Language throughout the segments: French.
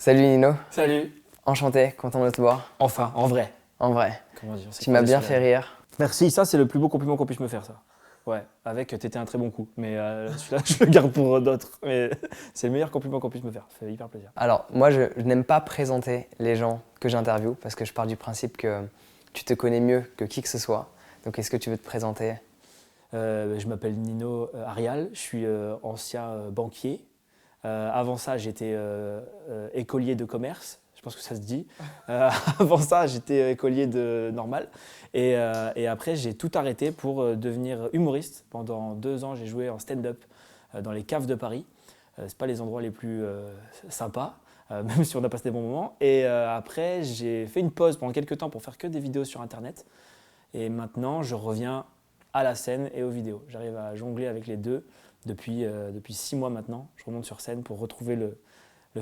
Salut Nino, Salut. enchanté, content de te voir. Enfin, en vrai. En vrai, Comment dire, tu m'as bien fait rire. Merci, ça c'est le plus beau compliment qu'on puisse me faire, ça. Ouais, avec t'étais un très bon coup, mais celui-là je le garde pour d'autres. Mais c'est le meilleur compliment qu'on puisse me faire, ça fait hyper plaisir. Alors, moi je n'aime pas présenter les gens que j'interviewe parce que je pars du principe que tu te connais mieux que qui que ce soit. Donc est-ce que tu veux te présenter? Je m'appelle Nino Arial, je suis ancien banquier. Avant ça, j'étais écolier de commerce, je pense que ça se dit. Avant ça, j'étais écolier de normal. Et après, j'ai tout arrêté pour devenir humoriste. Pendant 2 ans, j'ai joué en stand-up dans les caves de Paris. C'est pas les endroits les plus sympas, même si on a passé des bons moments. Et après, j'ai fait une pause pendant quelques temps pour faire que des vidéos sur Internet. Et maintenant, je reviens à la scène et aux vidéos. J'arrive à jongler avec les deux depuis 6 mois maintenant. Je remonte sur scène pour retrouver le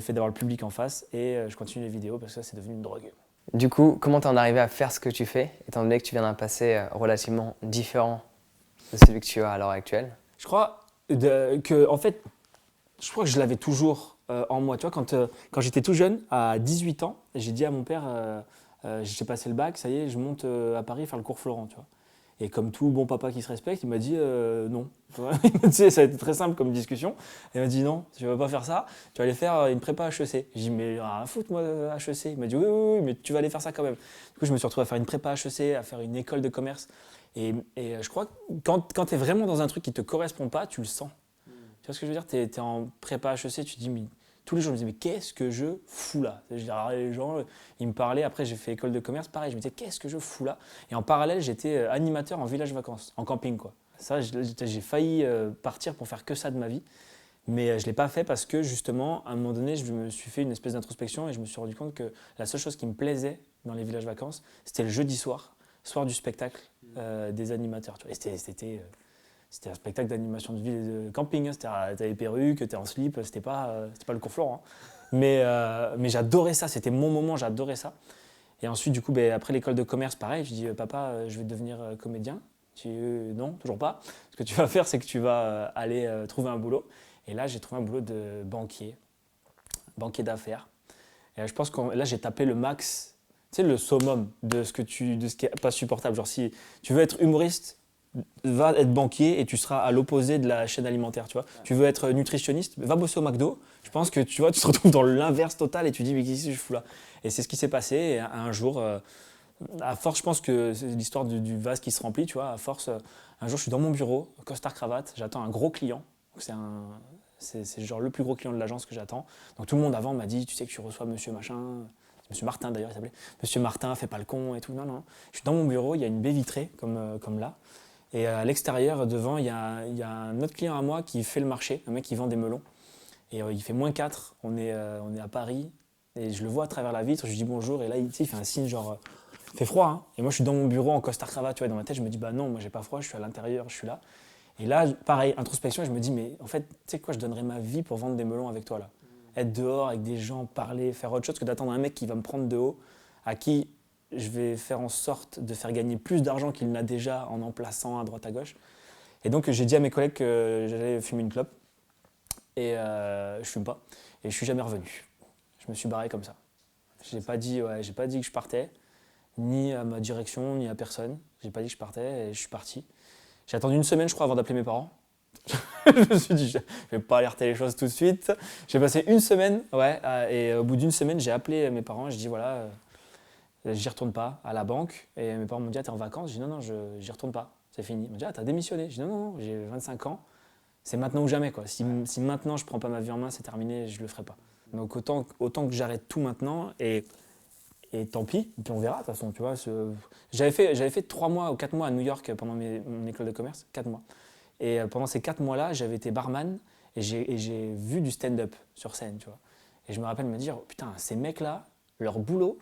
fait d'avoir le public en face et je continue les vidéos parce que ça, c'est devenu une drogue. Du coup, comment t'es en arrivé à faire ce que tu fais, étant donné que tu viens d'un passé relativement différent de celui que tu as à l'heure actuelle? Je crois en fait, je crois que je l'avais toujours en moi. Tu vois, quand j'étais tout jeune, à 18 ans, j'ai dit à mon père, j'ai passé le bac, ça y est, je monte à Paris faire le cours Florent, tu vois. Et comme tout bon papa qui se respecte, il m'a dit non. Tu vois, il m'a dit, ça a été très simple comme discussion. Il m'a dit non, tu ne vas pas faire ça, tu vas aller faire une prépa HEC. J'ai dit mais rien à foutre moi HEC. Il m'a dit oui, mais tu vas aller faire ça quand même. Du coup, je me suis retrouvé à faire une prépa HEC, à faire une école de commerce. Et je crois que quand tu es vraiment dans un truc qui ne te correspond pas, tu le sens. Tu vois ce que je veux dire? Tu es en prépa HEC, tu te dis mais tous les jours, je me disais, mais qu'est-ce que je fous là? Je dis, alors, les gens, ils me parlaient. Après, j'ai fait école de commerce, pareil. Je me disais, qu'est-ce que je fous là? Et en parallèle, j'étais animateur en village vacances, en camping, quoi. Ça, j'ai failli partir pour faire que ça de ma vie. Mais je ne l'ai pas fait parce que, justement, à un moment donné, je me suis fait une espèce d'introspection et je me suis rendu compte que la seule chose qui me plaisait dans les villages vacances, c'était le jeudi soir, soir du spectacle des animateurs. Tu vois. Et c'était un spectacle d'animation de ville et de camping, hein. T'as les perruques, t'es en slip, c'était pas le cours Florent, hein. Mais j'adorais ça, c'était mon moment, j'adorais ça. Et ensuite, du coup, après l'école de commerce, pareil, je dis papa, je vais devenir comédien. Non, toujours pas. Ce que tu vas faire, c'est que tu vas aller trouver un boulot. Et là, j'ai trouvé un boulot de banquier d'affaires. Et je pense que là, j'ai tapé le max, tu sais, le summum de ce qui est pas supportable. Genre, si tu veux être humoriste, va être banquier et tu seras à l'opposé de la chaîne alimentaire, tu vois. Tu veux être nutritionniste, va bosser au McDo. Je pense que tu vois, tu te retrouves dans l'inverse total et tu dis mais qu'est-ce que je fous là? Et c'est ce qui s'est passé. Et un jour, à force, je pense que c'est l'histoire du vase qui se remplit, tu vois. À force, un jour, je suis dans mon bureau, costard cravate, j'attends un gros client. C'est genre le plus gros client de l'agence que j'attends. Donc tout le monde avant m'a dit, tu sais que tu reçois Monsieur Machin. Monsieur Martin d'ailleurs, il s'appelait. Monsieur Martin, fais pas le con et tout. Non, non. Je suis dans mon bureau, il y a une baie vitrée comme là. Et à l'extérieur, devant, il y a un autre client à moi qui fait le marché, un mec qui vend des melons. Et il fait -4, on est à Paris. Et je le vois à travers la vitre, je lui dis bonjour. Et là, il fait un signe genre, il fait froid, hein. Et moi, je suis dans mon bureau en costard cravate, tu vois, dans ma tête, je me dis, bah non, moi, j'ai pas froid, je suis à l'intérieur, je suis là. Et là, pareil, introspection, je me dis, mais en fait, tu sais quoi, je donnerais ma vie pour vendre des melons avec toi, là. Être dehors avec des gens, parler, faire autre chose que d'attendre un mec qui va me prendre de haut, à qui je vais faire en sorte de faire gagner plus d'argent qu'il n'a déjà en plaçant à droite à gauche. Et donc j'ai dit à mes collègues que j'allais fumer une clope et je fume pas et je suis jamais revenu. Je me suis barré comme ça. J'ai pas dit que je partais, ni à ma direction, ni à personne. J'ai pas dit que je partais et je suis parti. J'ai attendu une semaine, je crois, avant d'appeler mes parents. Je me suis dit, je vais pas alerter les choses tout de suite. J'ai passé une semaine, et au bout d'une semaine, j'ai appelé mes parents et je dis voilà. J'y retourne pas à la banque. Et mes parents m'ont dit ah, t'es en vacances? J'ai dit non, j'y retourne pas, c'est fini. Ils m'ont dit ah, t'as démissionné? J'ai dit non, j'ai 25 ans, c'est maintenant ou jamais, quoi. Si maintenant je prends pas ma vie en main, c'est terminé, je le ferai pas. Donc autant que j'arrête tout maintenant et tant pis, et puis on verra de toute façon, tu vois. J'avais fait 3 mois ou 4 mois à New York pendant mon école de commerce, 4 mois. Et pendant ces 4 mois-là, j'avais été barman et j'ai vu du stand-up sur scène, tu vois. Et je me rappelle me dire oh, putain, ces mecs-là, leur boulot,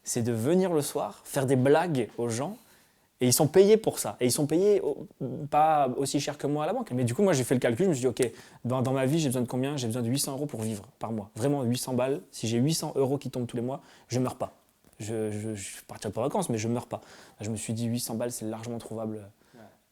c'est de venir le soir, faire des blagues aux gens, et ils sont payés pour ça. Et ils sont payés pas aussi cher que moi à la banque. Mais du coup, moi, j'ai fait le calcul, je me suis dit, ok, dans ma vie, j'ai besoin de combien? J'ai besoin de 800 € pour vivre par mois. Vraiment, 800 balles. Si j'ai 800 € qui tombent tous les mois, je meurs pas. Je partirai pas en vacances, mais je meurs pas. Je me suis dit, 800 balles, c'est largement trouvable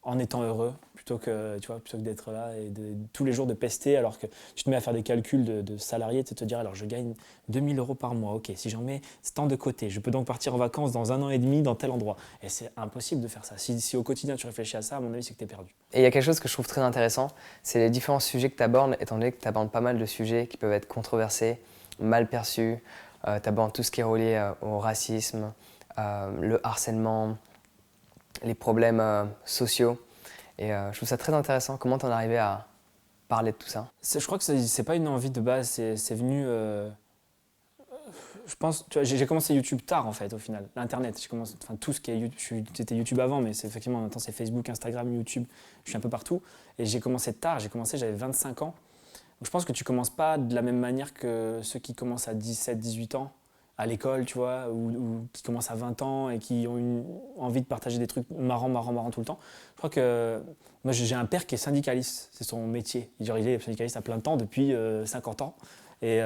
en étant heureux, plutôt que d'être là et tous les jours de pester, alors que tu te mets à faire des calculs de salarié, de te dire alors je gagne 2000 euros par mois, ok, si j'en mets tant de côté, je peux donc partir en vacances dans 1 an et demi dans tel endroit. Et c'est impossible de faire ça. Si au quotidien tu réfléchis à ça, à mon avis, c'est que tu es perdu. Et il y a quelque chose que je trouve très intéressant, c'est les différents sujets que tu abordes, étant donné que tu abordes pas mal de sujets qui peuvent être controversés, mal perçus. Tu abordes tout ce qui est relié au racisme, le harcèlement, les problèmes sociaux. Et je trouve ça très intéressant. Comment t'en es arrivé à parler de tout ça? Je crois que c'est pas une envie de base, c'est venu. Je pense, tu vois, j'ai commencé YouTube tard en fait, au final. L'Internet, tout ce qui est YouTube. J'étais YouTube avant, mais c'est effectivement maintenant c'est Facebook, Instagram, YouTube. Je suis un peu partout. Et j'ai commencé tard. J'avais 25 ans. Donc, je pense que tu commences pas de la même manière que ceux qui commencent à 17, 18 ans à l'école, tu vois, ou qui commencent à 20 ans et qui ont envie de partager des trucs marrants tout le temps. Je crois que moi j'ai un père qui est syndicaliste, c'est son métier. Genre, il est syndicaliste à plein temps depuis 50 ans. Et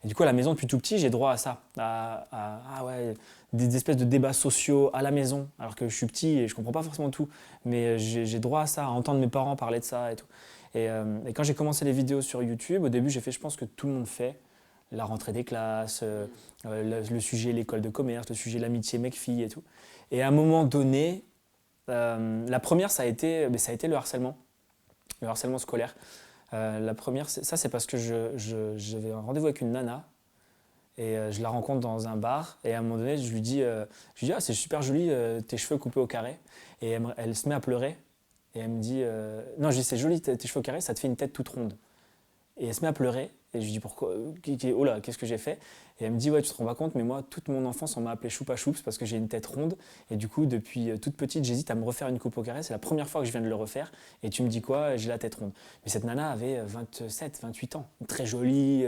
du coup, à la maison, depuis tout petit, j'ai droit à ça. Ouais, des espèces de débats sociaux à la maison, alors que je suis petit et je comprends pas forcément tout. Mais j'ai droit à ça, à entendre mes parents parler de ça et tout. Et quand j'ai commencé les vidéos sur YouTube, au début, j'ai fait, je pense que tout le monde fait, la rentrée des classes, le sujet l'école de commerce, le sujet l'amitié mec-fille et tout. Et à un moment donné, la première, ça a été le harcèlement scolaire. La première, c'est parce que j'avais un rendez-vous avec une nana et je la rencontre dans un bar et à un moment donné, je lui dis ah, c'est super joli tes cheveux coupés au carré. Et elle se met à pleurer et elle me dit non, je dis c'est joli tes cheveux au carré, ça te fait une tête toute ronde. Et elle se met à pleurer et je lui dis pourquoi, oh là, qu'est-ce que j'ai fait? Et elle me dit ouais, tu te rends pas compte, mais moi toute mon enfance on m'a appelé Choupa Choups parce que j'ai une tête ronde et du coup depuis toute petite j'hésite à me refaire une coupe au carré, c'est la première fois que je viens de le refaire et tu me dis quoi? J'ai la tête ronde. Mais cette nana avait 27, 28 ans, très jolie,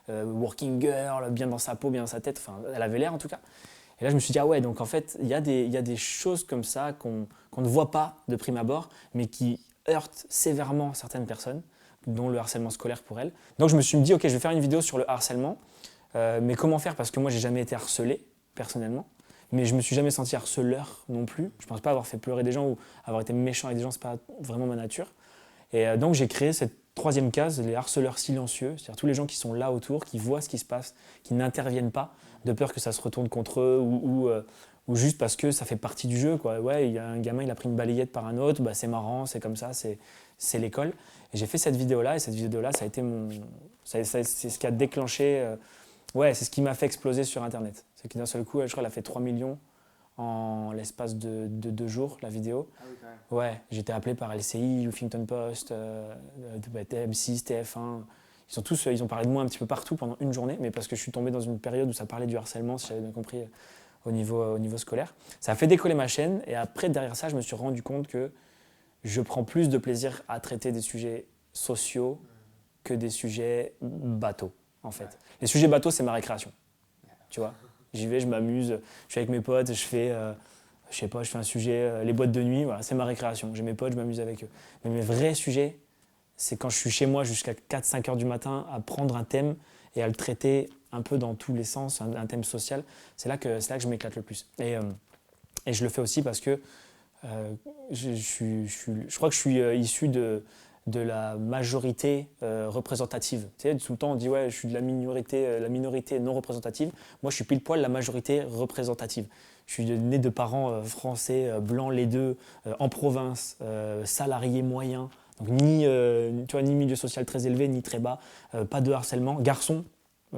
working girl, bien dans sa peau, bien dans sa tête, enfin elle avait l'air en tout cas. Et là je me suis dit ah ouais, donc en fait il y a des choses comme ça qu'on ne voit pas de prime abord mais qui heurtent sévèrement certaines personnes, dont le harcèlement scolaire pour elle. Donc je me suis dit ok, je vais faire une vidéo sur le harcèlement. Mais comment faire? Parce que moi, j'ai jamais été harcelé, personnellement. Mais je me suis jamais senti harceleur non plus. Je pense pas avoir fait pleurer des gens ou avoir été méchant avec des gens, c'est pas vraiment ma nature. Et donc, j'ai créé cette troisième case, les harceleurs silencieux, c'est-à-dire tous les gens qui sont là autour, qui voient ce qui se passe, qui n'interviennent pas, de peur que ça se retourne contre eux ou juste parce que ça fait partie du jeu, quoi. Ouais, il y a un gamin, il a pris une balayette par un autre, bah, c'est marrant, c'est comme ça, c'est l'école. Et j'ai fait cette vidéo-là, et cette vidéo-là, ça a été c'est ce qui a déclenché. Ouais, c'est ce qui m'a fait exploser sur Internet. C'est que d'un seul coup, je crois qu'elle a fait 3 millions en l'espace de 2 jours, la vidéo. Ah oui, quand même. Ouais, j'ai été appelé par LCI, Huffington Post, M6, TF1. Ils ont parlé de moi un petit peu partout pendant une journée, mais parce que je suis tombé dans une période où ça parlait du harcèlement, si j'avais bien compris, au niveau scolaire. Ça a fait décoller ma chaîne, et après, derrière ça, je me suis rendu compte que je prends plus de plaisir à traiter des sujets sociaux que des sujets bateaux, en fait. Les sujets bateaux, c'est ma récréation, tu vois. J'y vais, je m'amuse, je suis avec mes potes, je fais un sujet, les boîtes de nuit, voilà, c'est ma récréation. J'ai mes potes, je m'amuse avec eux. Mais mes vrais sujets, c'est quand je suis chez moi jusqu'à 4-5 heures du matin à prendre un thème et à le traiter un peu dans tous les sens, un thème social. C'est là que je m'éclate le plus. Et je le fais aussi parce que je crois que je suis issu de la majorité représentative. Tu sais, tout le temps on dit ouais, je suis de la minorité non représentative. Moi, je suis pile poil la majorité représentative. Je suis né de parents français, blancs les deux, en province, salariés moyens, donc ni milieu social très élevé, ni très bas, pas de harcèlement. Garçon,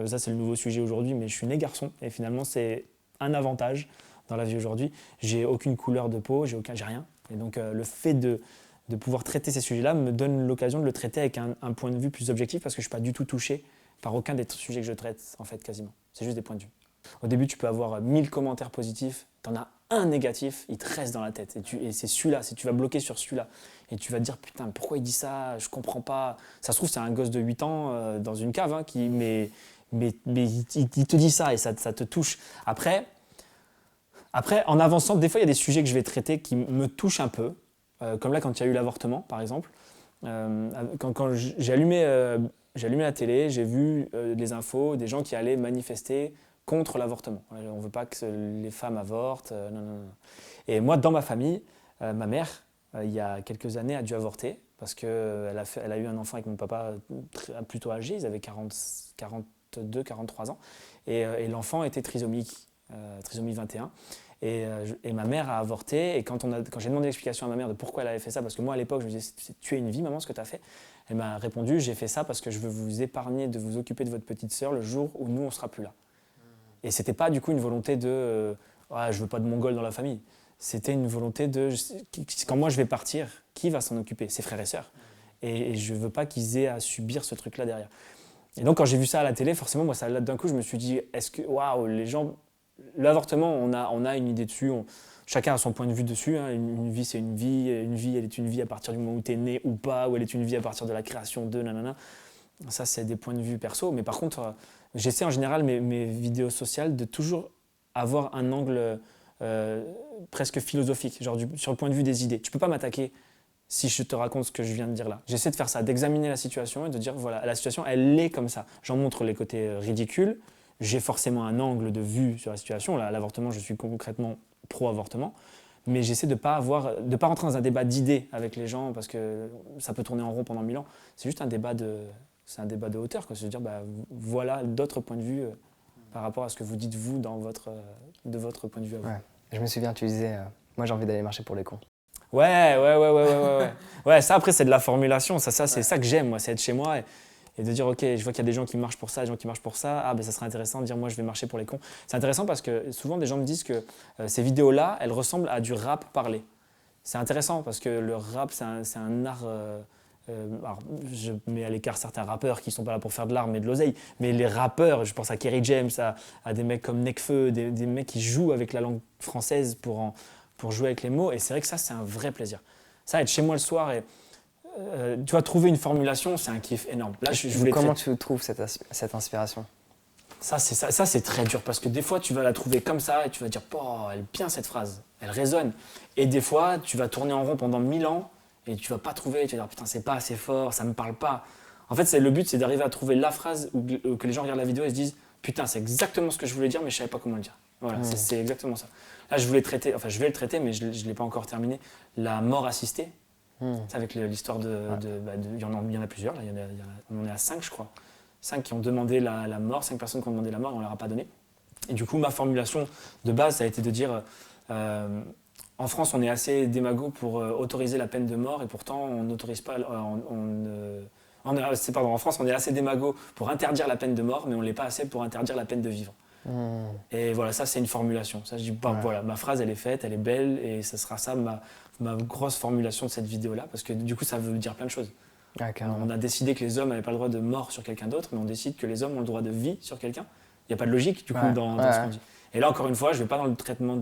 ça c'est le nouveau sujet aujourd'hui, mais je suis né garçon et finalement c'est un avantage dans la vie aujourd'hui. J'ai aucune couleur de peau, j'ai rien. Et donc le fait de pouvoir traiter ces sujets-là me donne l'occasion de le traiter avec un point de vue plus objectif parce que je ne suis pas du tout touché par aucun des sujets que je traite, en fait, quasiment. C'est juste des points de vue. Au début, tu peux avoir 1000 commentaires positifs, tu en as un négatif, il te reste dans la tête. Et c'est celui-là, si tu vas bloquer sur celui-là. Et tu vas te dire, putain, pourquoi il dit ça? Je comprends pas. Ça se trouve, c'est un gosse de 8 ans dans une cave, hein, mais il te dit ça et ça te touche. Après, en avançant, des fois, il y a des sujets que je vais traiter qui me touchent un peu. Comme là, quand il y a eu l'avortement, par exemple. Quand j'ai allumé la télé, j'ai vu les infos, des gens qui allaient manifester contre l'avortement. On ne veut pas que les femmes avortent. Non. Et moi, dans ma famille, ma mère, il y a quelques années, a dû avorter parce qu'elle elle a eu un enfant avec mon papa plutôt âgé, ils avaient 42, 43 ans, et l'enfant était trisomique, trisomie 21. Et ma mère a avorté, et quand j'ai demandé l'explication à ma mère de pourquoi elle avait fait ça, parce que moi à l'époque je me disais c'est tuer une vie maman ce que tu as fait, elle m'a répondu j'ai fait ça parce que je veux vous épargner de vous occuper de votre petite sœur le jour où nous on sera plus là. Et c'était pas du coup une volonté de je veux pas de mongol dans la famille, c'était une volonté de quand moi je vais partir, qui va s'en occuper? Ses frères et sœurs. Et je veux pas qu'ils aient à subir ce truc là derrière. Et donc quand j'ai vu ça à la télé, forcément moi d'un coup je me suis dit est-ce que waouh, les gens, l'avortement, on a une idée dessus, chacun a son point de vue dessus, hein. Une vie c'est une vie elle est une vie à partir du moment où tu es né ou pas, ou elle est une vie à partir de la création de nanana. Ça c'est des points de vue perso, mais par contre j'essaie en général mes vidéos sociales de toujours avoir un angle presque philosophique, genre sur le point de vue des idées. Tu peux pas m'attaquer si je te raconte ce que je viens de dire là. J'essaie de faire ça, d'examiner la situation et de dire voilà, la situation elle est comme ça. J'en montre les côtés ridicules, j'ai forcément un angle de vue sur la situation. Là, l'avortement, je suis concrètement pro-avortement, mais j'essaie de pas rentrer dans un débat d'idées avec les gens parce que ça peut tourner en rond pendant 1000 ans. C'est juste un débat de hauteur, quoi. C'est-à-dire voilà d'autres points de vue par rapport à ce que vous dites vous de votre point de vue à vous. Ouais. Je me souviens, tu disais moi j'ai envie d'aller marcher pour les cons. Ouais. Ouais, ça après c'est de la formulation, c'est ça que j'aime moi, c'est être chez moi et de dire ok, je vois qu'il y a des gens qui marchent pour ça, des gens qui marchent pour ça, ça serait intéressant de dire moi je vais marcher pour les cons. C'est intéressant parce que souvent des gens me disent que ces vidéos-là, elles ressemblent à du rap parlé. C'est intéressant parce que le rap c'est un art, alors je mets à l'écart certains rappeurs qui sont pas là pour faire de l'art mais de l'oseille, mais les rappeurs, je pense à Kerry James, à des mecs comme Nekfeu, des mecs qui jouent avec la langue française pour jouer avec les mots, et c'est vrai que ça c'est un vrai plaisir. Ça, être chez moi le soir et tu vas trouver une formulation, c'est un kiff énorme. Là, Comment tu trouves cette inspiration? Ça c'est très dur parce que des fois tu vas la trouver comme ça et tu vas dire elle est bien cette phrase, elle résonne. Et des fois tu vas tourner en rond pendant 1000 ans et tu vas pas trouver, tu vas dire putain c'est pas assez fort, ça me parle pas. En fait le but c'est d'arriver à trouver la phrase où que les gens regardent la vidéo et se disent putain c'est exactement ce que je voulais dire mais je savais pas comment le dire. Voilà, c'est exactement ça. Là je vais le traiter mais je l'ai pas encore terminé, la mort assistée. C'est avec l'histoire il y en a plusieurs, là, on en est à 5 je crois. 5 qui ont demandé la mort, 5 personnes qui ont demandé la mort et on ne leur a pas donné. Et du coup, ma formulation de base, ça a été de dire en France, on est assez démago pour autoriser la peine de mort et pourtant, on n'autorise pas. En France, on est assez démago pour interdire la peine de mort, mais on ne l'est pas assez pour interdire la peine de vivre. Et voilà, ça, c'est une formulation. Ça, je dis, voilà, ma phrase, elle est faite, elle est belle et ça sera ça ma grosse formulation de cette vidéo-là parce que du coup, ça veut dire plein de choses. On a décidé que les hommes n'avaient pas le droit de mort sur quelqu'un d'autre, mais on décide que les hommes ont le droit de vie sur quelqu'un. Il n'y a pas de logique du coup dans ce qu'on dit. Et là, encore une fois, je ne vais pas dans le traitement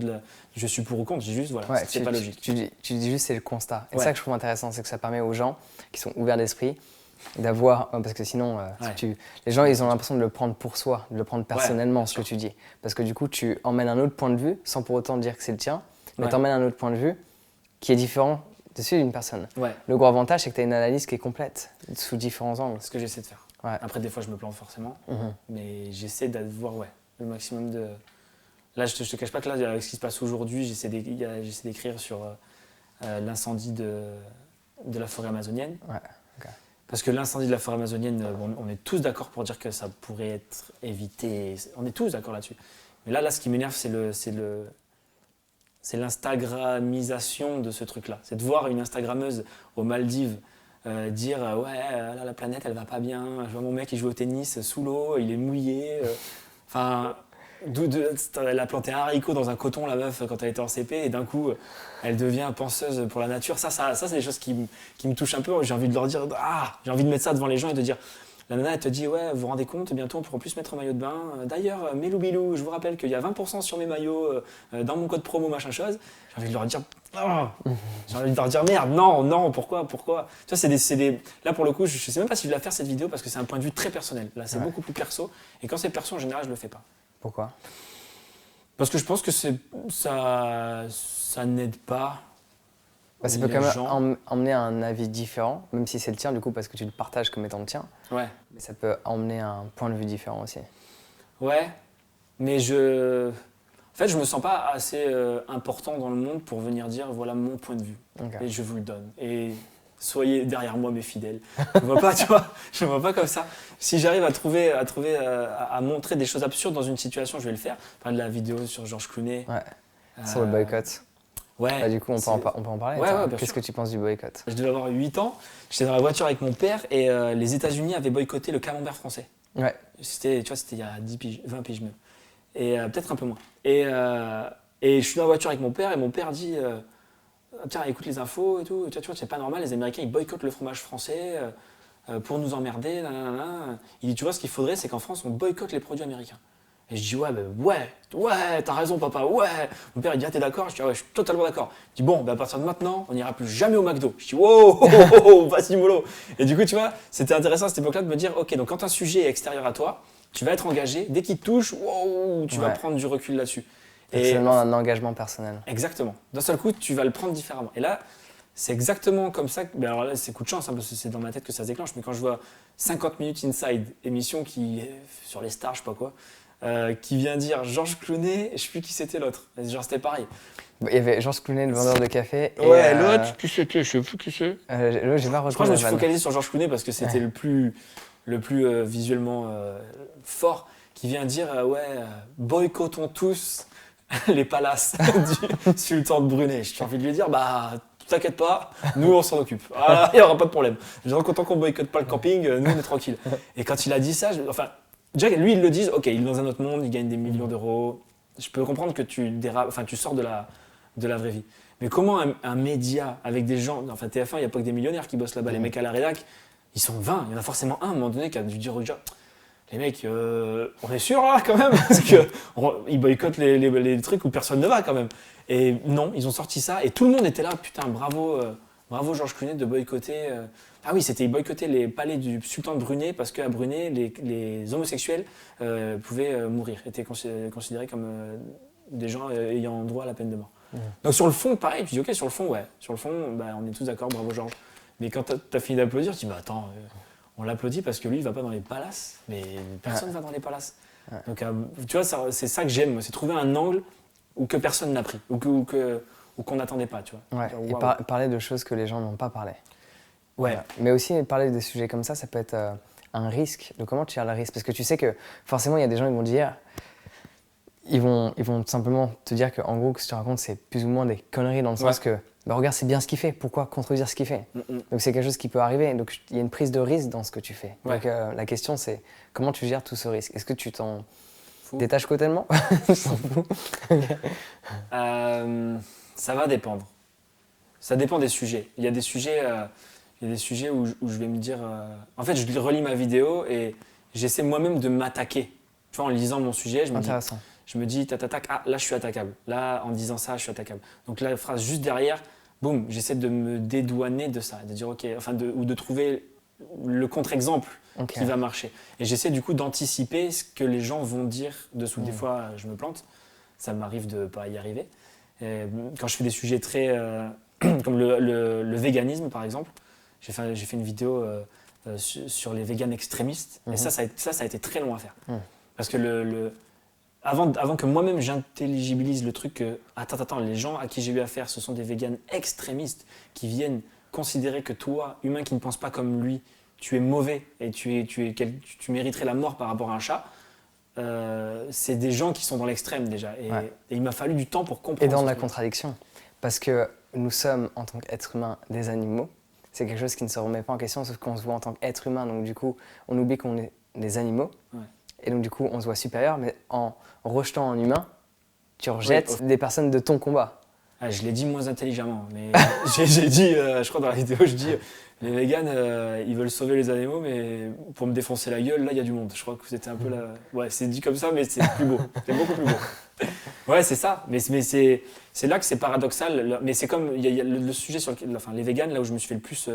je suis pour ou contre, je dis juste, voilà, c'est pas logique. Tu dis juste, c'est le constat. Et c'est ça que je trouve intéressant, c'est que ça permet aux gens qui sont ouverts d'esprit d'avoir. Parce que sinon, les gens, ils ont l'impression de le prendre pour soi, de le prendre personnellement, ce que tu dis. Parce que du coup, tu emmènes un autre point de vue, sans pour autant dire que c'est le tien, mais tu emmènes un autre point de vue qui est différent de celui d'une personne. Le gros avantage, c'est que tu as une analyse qui est complète, sous différents angles. C'est ce que j'essaie de faire. Après, des fois, je me plante forcément, mais j'essaie d'avoir le maximum de. Là, je te cache pas que là, avec ce qui se passe aujourd'hui, j'essaie d'écrire sur l'incendie de la forêt amazonienne. Parce que l'incendie de la forêt amazonienne, on est tous d'accord pour dire que ça pourrait être évité. On est tous d'accord là-dessus. Mais là, ce qui m'énerve, c'est l'instagramisation de ce truc-là. C'est de voir une Instagrammeuse aux Maldives dire là, la planète elle va pas bien, je vois mon mec il joue au tennis sous l'eau, il est mouillé. Elle a planté un haricot dans un coton la meuf quand elle était en CP et d'un coup elle devient penseuse pour la nature. Ça c'est des choses qui me touchent un peu. J'ai envie de leur dire j'ai envie de mettre ça devant les gens et de dire. La nana, elle te dit, vous vous rendez compte, bientôt on pourra plus mettre un maillot de bain. D'ailleurs, Melou Bilou, je vous rappelle qu'il y a 20% sur mes maillots dans mon code promo, machin chose. J'ai envie de leur dire, j'ai envie de leur dire, merde, non, pourquoi Tu vois, là pour le coup, je sais même pas si je vais la faire cette vidéo parce que c'est un point de vue très personnel. Là, c'est beaucoup plus perso. Et quand c'est perso, en général, je le fais pas. Pourquoi ? Parce que je pense que ça n'aide pas. Ça peut quand même emmener un avis différent, même si c'est le tien du coup parce que tu le partages comme étant le tien. Mais ça peut emmener un point de vue différent aussi. Ouais, mais En fait, je me sens pas assez important dans le monde pour venir dire voilà mon point de vue. Ok. Et je vous le donne. Et soyez derrière moi mes fidèles. Je me vois pas, tu vois, je me vois pas comme ça. Si j'arrive à montrer des choses absurdes dans une situation, je vais le faire. Par exemple, la vidéo sur Georges Clooney. Ouais. Sur le boycott. Ouais. Bah, du coup, on peut en parler. Ouais, Attends, ouais, bien qu'est-ce sûr. que tu penses du boycott? Je devais avoir 8 ans. J'étais dans la voiture avec mon père et les États-Unis avaient boycotté le camembert français. Ouais. C'était, tu vois, c'était il y a 10 piges, 20 piges même. Et peut-être un peu moins. Et je suis dans la voiture avec mon père et mon père dit tiens, écoute les infos et tout. Tu vois, c'est pas normal, les Américains ils boycottent le fromage français pour nous emmerder. Nanana. Il dit tu vois, ce qu'il faudrait, c'est qu'en France on boycotte les produits américains. Et je dis ouais, t'as raison papa, ouais. Mon père il dit ah t'es d'accord? Je dis ah, ouais, je suis totalement d'accord. Il dit bon, à partir de maintenant, on n'ira plus jamais au McDo. Je dis wow, vas-y mollo. Et du coup, tu vois, c'était intéressant à cette époque-là de me dire ok, donc quand un sujet est extérieur à toi, tu vas être engagé. Dès qu'il te touche, wow, tu vas prendre du recul là-dessus. C'est vraiment un engagement personnel. Exactement. D'un seul coup, tu vas le prendre différemment. Et là, c'est exactement comme ça. Mais alors là, c'est coup de chance, hein, parce que c'est dans ma tête que ça se déclenche. Mais quand je vois 50 minutes inside, émission qui sur les stars, je sais pas quoi, qui vient dire Georges Clooney, je sais plus qui c'était l'autre. Genre, c'était pareil. Il y avait Georges Clooney, le vendeur de café. Ouais, l'autre, qui c'était? Je sais plus qui c'est. L'autre, j'ai pas Je crois que je me suis retenu. focalisé sur Georges Clooney parce que c'était le plus visuellement fort, qui vient dire boycottons tous les palaces du sultan de Brunei. J'ai envie de lui dire, bah, t'inquiète pas, nous on s'en occupe. Voilà, il n'y aura pas de problème. Genre, tant qu'on boycotte pas le camping, nous on est tranquille. Et quand il a dit ça, enfin, déjà, lui, il le dit, ok, il est dans un autre monde, il gagne des millions d'euros. Je peux comprendre que tu sors de la vraie vie. Mais comment un média avec des gens, enfin TF1, il n'y a pas que des millionnaires qui bossent là-bas, les mecs à la rédac, ils sont 20, il y en a forcément un à un moment donné qui a dû dire au job. Les mecs, on est sûr là quand même parce qu'ils boycottent les trucs où personne ne va quand même. Et non, ils ont sorti ça et tout le monde était là, putain, bravo Georges Clooney de boycotter. Ah oui, ils boycottaient les palais du sultan de Brunei parce qu'à Brunei, les homosexuels pouvaient mourir, étaient considérés comme des gens ayant droit à la peine de mort. Donc sur le fond, pareil, tu dis ok, sur le fond, ouais. Sur le fond, bah, on est tous d'accord, bravo Georges. Mais quand t'as fini d'applaudir, tu dis bah attends, on l'applaudit parce que lui il va pas dans les palaces, mais personne ne va dans les palaces. Donc tu vois, c'est ça que j'aime, c'est trouver un angle où que personne n'a pris, ou qu'on n'attendait pas, tu vois. Ouais. Genre, Et waouh. parler de choses que les gens n'ont pas parlé. Ouais. Voilà. Mais aussi parler de sujets comme ça peut être un risque. Donc comment tu gères le risque? Parce que tu sais que forcément il y a des gens qui vont dire, ils vont tout simplement te dire que en gros ce que tu racontes c'est plus ou moins des conneries dans le sens que bah, regarde c'est bien ce qu'il fait, pourquoi contredire ce qu'il fait? Donc c'est quelque chose qui peut arriver, donc il y a une prise de risque dans ce que tu fais. Ouais. Donc la question c'est comment tu gères tout ce risque? Est-ce que tu t'en Fou. détaches totalement? Ça va dépendre. Ça dépend des sujets. Il y a des sujets où je vais me dire... En fait, je relis ma vidéo et j'essaie moi-même de m'attaquer. Tu vois, en lisant mon sujet, Intéressant. je me dis, ah, là, je suis attaquable. Là, en disant ça, je suis attaquable. Donc, la phrase juste derrière, boum, j'essaie de me dédouaner de ça. De dire, OK, enfin, ou de trouver le contre-exemple qui va marcher. Et j'essaie du coup d'anticiper ce que les gens vont dire dessous. Des fois, je me plante. Ça m'arrive de ne pas y arriver. Et quand je fais des sujets très... comme le véganisme, par exemple, j'ai fait une vidéo sur les véganes extrémistes. Et ça a été très long à faire. Parce que avant que moi-même j'intelligibilise le truc que, attends, les gens à qui j'ai eu affaire, ce sont des véganes extrémistes qui viennent considérer que toi, humain qui ne pense pas comme lui, tu es mauvais et tu mériterais la mort par rapport à un chat. C'est des gens qui sont dans l'extrême déjà. Et il m'a fallu du temps pour comprendre. Et dans la contradiction. Parce que nous sommes, en tant qu'êtres humains, des animaux. C'est quelque chose qui ne se remet pas en question, sauf qu'on se voit en tant qu'être humain. Donc du coup, on oublie qu'on est des animaux. Ouais. Et donc du coup, on se voit supérieur. Mais en rejetant un humain, tu rejettes des personnes de ton combat. Ah, je l'ai dit moins intelligemment. Mais j'ai dit, je crois dans la vidéo, je dis, les véganes, ils veulent sauver les animaux, mais pour me défoncer la gueule, là, il y a du monde. Je crois que c'était un peu là. Ouais, c'est dit comme ça, mais c'est plus beau. C'est beaucoup plus beau. Ouais, c'est ça. Mais c'est là que c'est paradoxal. Mais c'est comme il y a le sujet sur les véganes, là où je me suis fait le plus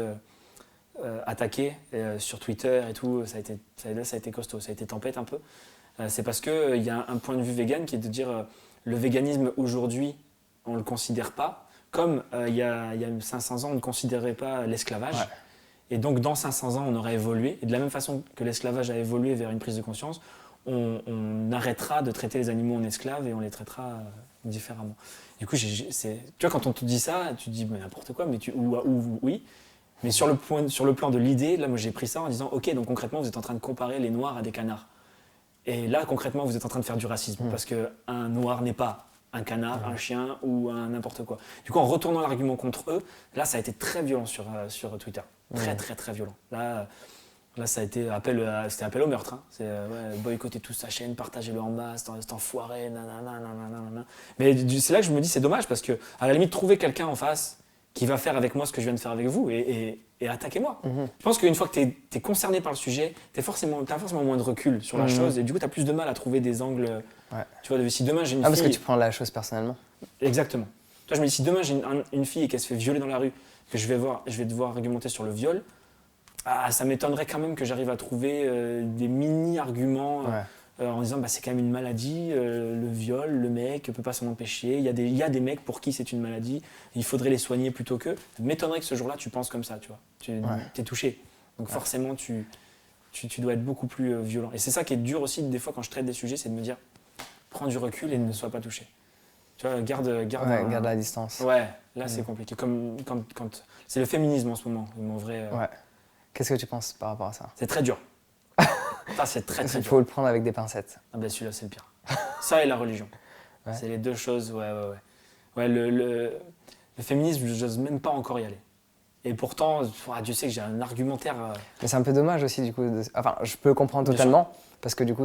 attaquer sur Twitter et tout, ça a été costaud, ça a été tempête un peu. C'est parce qu'il y a un point de vue végane qui est de dire le véganisme aujourd'hui, on ne le considère pas. Comme il y a 500 ans, on ne considérait pas l'esclavage. Ouais. Et donc, dans 500 ans, on aurait évolué. Et de la même façon que l'esclavage a évolué vers une prise de conscience, on arrêtera de traiter les animaux en esclaves et on les traitera différemment. Du coup, tu vois, quand on te dit ça, tu te dis mais n'importe quoi, mais oui. Mais sur le plan de l'idée, là, moi j'ai pris ça en disant ok, donc concrètement, vous êtes en train de comparer les noirs à des canards. Et là, concrètement, vous êtes en train de faire du racisme parce qu'un noir n'est pas un canard, un chien ou un n'importe quoi. Du coup, en retournant l'argument contre eux, là, ça a été très violent sur Twitter. Très violent. Là, ça a été c'était appel au meurtre. Hein. C'est boycotter toute sa chaîne, partagez-le en masse, cet enfoiré, nanana. Mais c'est là que je me dis, c'est dommage parce que, à la limite, trouver quelqu'un en face qui va faire avec moi ce que je viens de faire avec vous et attaquez-moi. Je pense qu'une fois que tu es concerné par le sujet, tu as forcément moins de recul sur la chose et du coup, tu as plus de mal à trouver des angles. Tu vois, si demain j'ai une fille. Parce que tu prends la chose personnellement. Exactement. Toi, je me dis, si demain j'ai une fille et qu'elle se fait violer dans la rue, que je vais devoir argumenter sur le viol, ça m'étonnerait quand même que j'arrive à trouver des mini-arguments en disant c'est quand même une maladie, le viol, le mec ne peut pas s'en empêcher, il y a des mecs pour qui c'est une maladie, il faudrait les soigner plutôt que. Ça m'étonnerait que ce jour-là tu penses comme ça, tu vois. Tu es touché. Donc forcément tu dois être beaucoup plus violent. Et c'est ça qui est dur aussi des fois quand je traite des sujets, c'est de me dire prends du recul et ne sois pas touché. Tu vois, garde la distance. Ouais, là c'est compliqué. Comme quand c'est le féminisme en ce moment, mon vrai. Qu'est-ce que tu penses par rapport à ça? C'est très dur. Ça, c'est très dur. Il faut le prendre avec des pincettes. Ah ben celui-là, c'est le pire. Ça et la religion. C'est les deux choses, Ouais, le féminisme, je n'ose même pas encore y aller. Et pourtant, Dieu sait que j'ai un argumentaire... Mais c'est un peu dommage aussi, du coup. Enfin, je peux comprendre totalement, parce que du coup,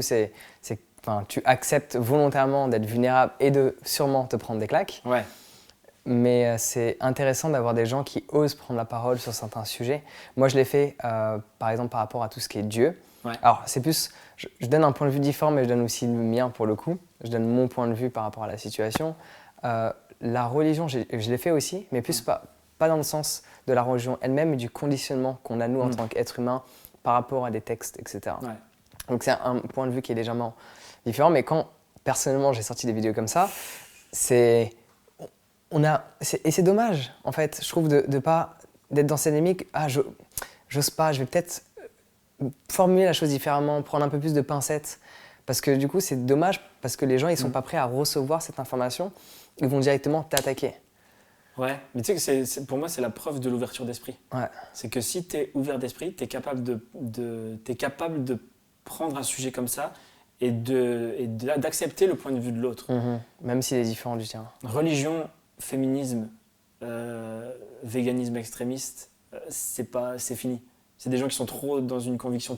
tu acceptes volontairement d'être vulnérable et de sûrement te prendre des claques. Ouais. Mais c'est intéressant d'avoir des gens qui osent prendre la parole sur certains sujets. Moi, je l'ai fait, par exemple, par rapport à tout ce qui est Dieu. Ouais. Alors, c'est plus, je donne un point de vue différent, mais je donne aussi le mien pour le coup. Je donne mon point de vue par rapport à la situation. La religion, je l'ai fait aussi, mais plus pas dans le sens de la religion elle-même, mais du conditionnement qu'on a nous en tant qu'être humain par rapport à des textes, etc. Ouais. Donc, c'est un point de vue qui est légèrement différent. Mais quand, personnellement, j'ai sorti des vidéos comme ça, et c'est dommage, en fait, je trouve, d'être dans cette dynamique. J'ose pas, je vais peut-être formuler la chose différemment, prendre un peu plus de pincettes. Parce que du coup, c'est dommage, parce que les gens, ils sont pas prêts à recevoir cette information. Ils vont directement t'attaquer. Ouais, mais tu sais que pour moi, c'est la preuve de l'ouverture d'esprit. Ouais. C'est que si tu es ouvert d'esprit, tu es capable de prendre un sujet comme ça et d'accepter le point de vue de l'autre. Même s'il est différent du tien. Religion, féminisme, véganisme extrémiste, c'est fini. C'est des gens qui sont trop dans une conviction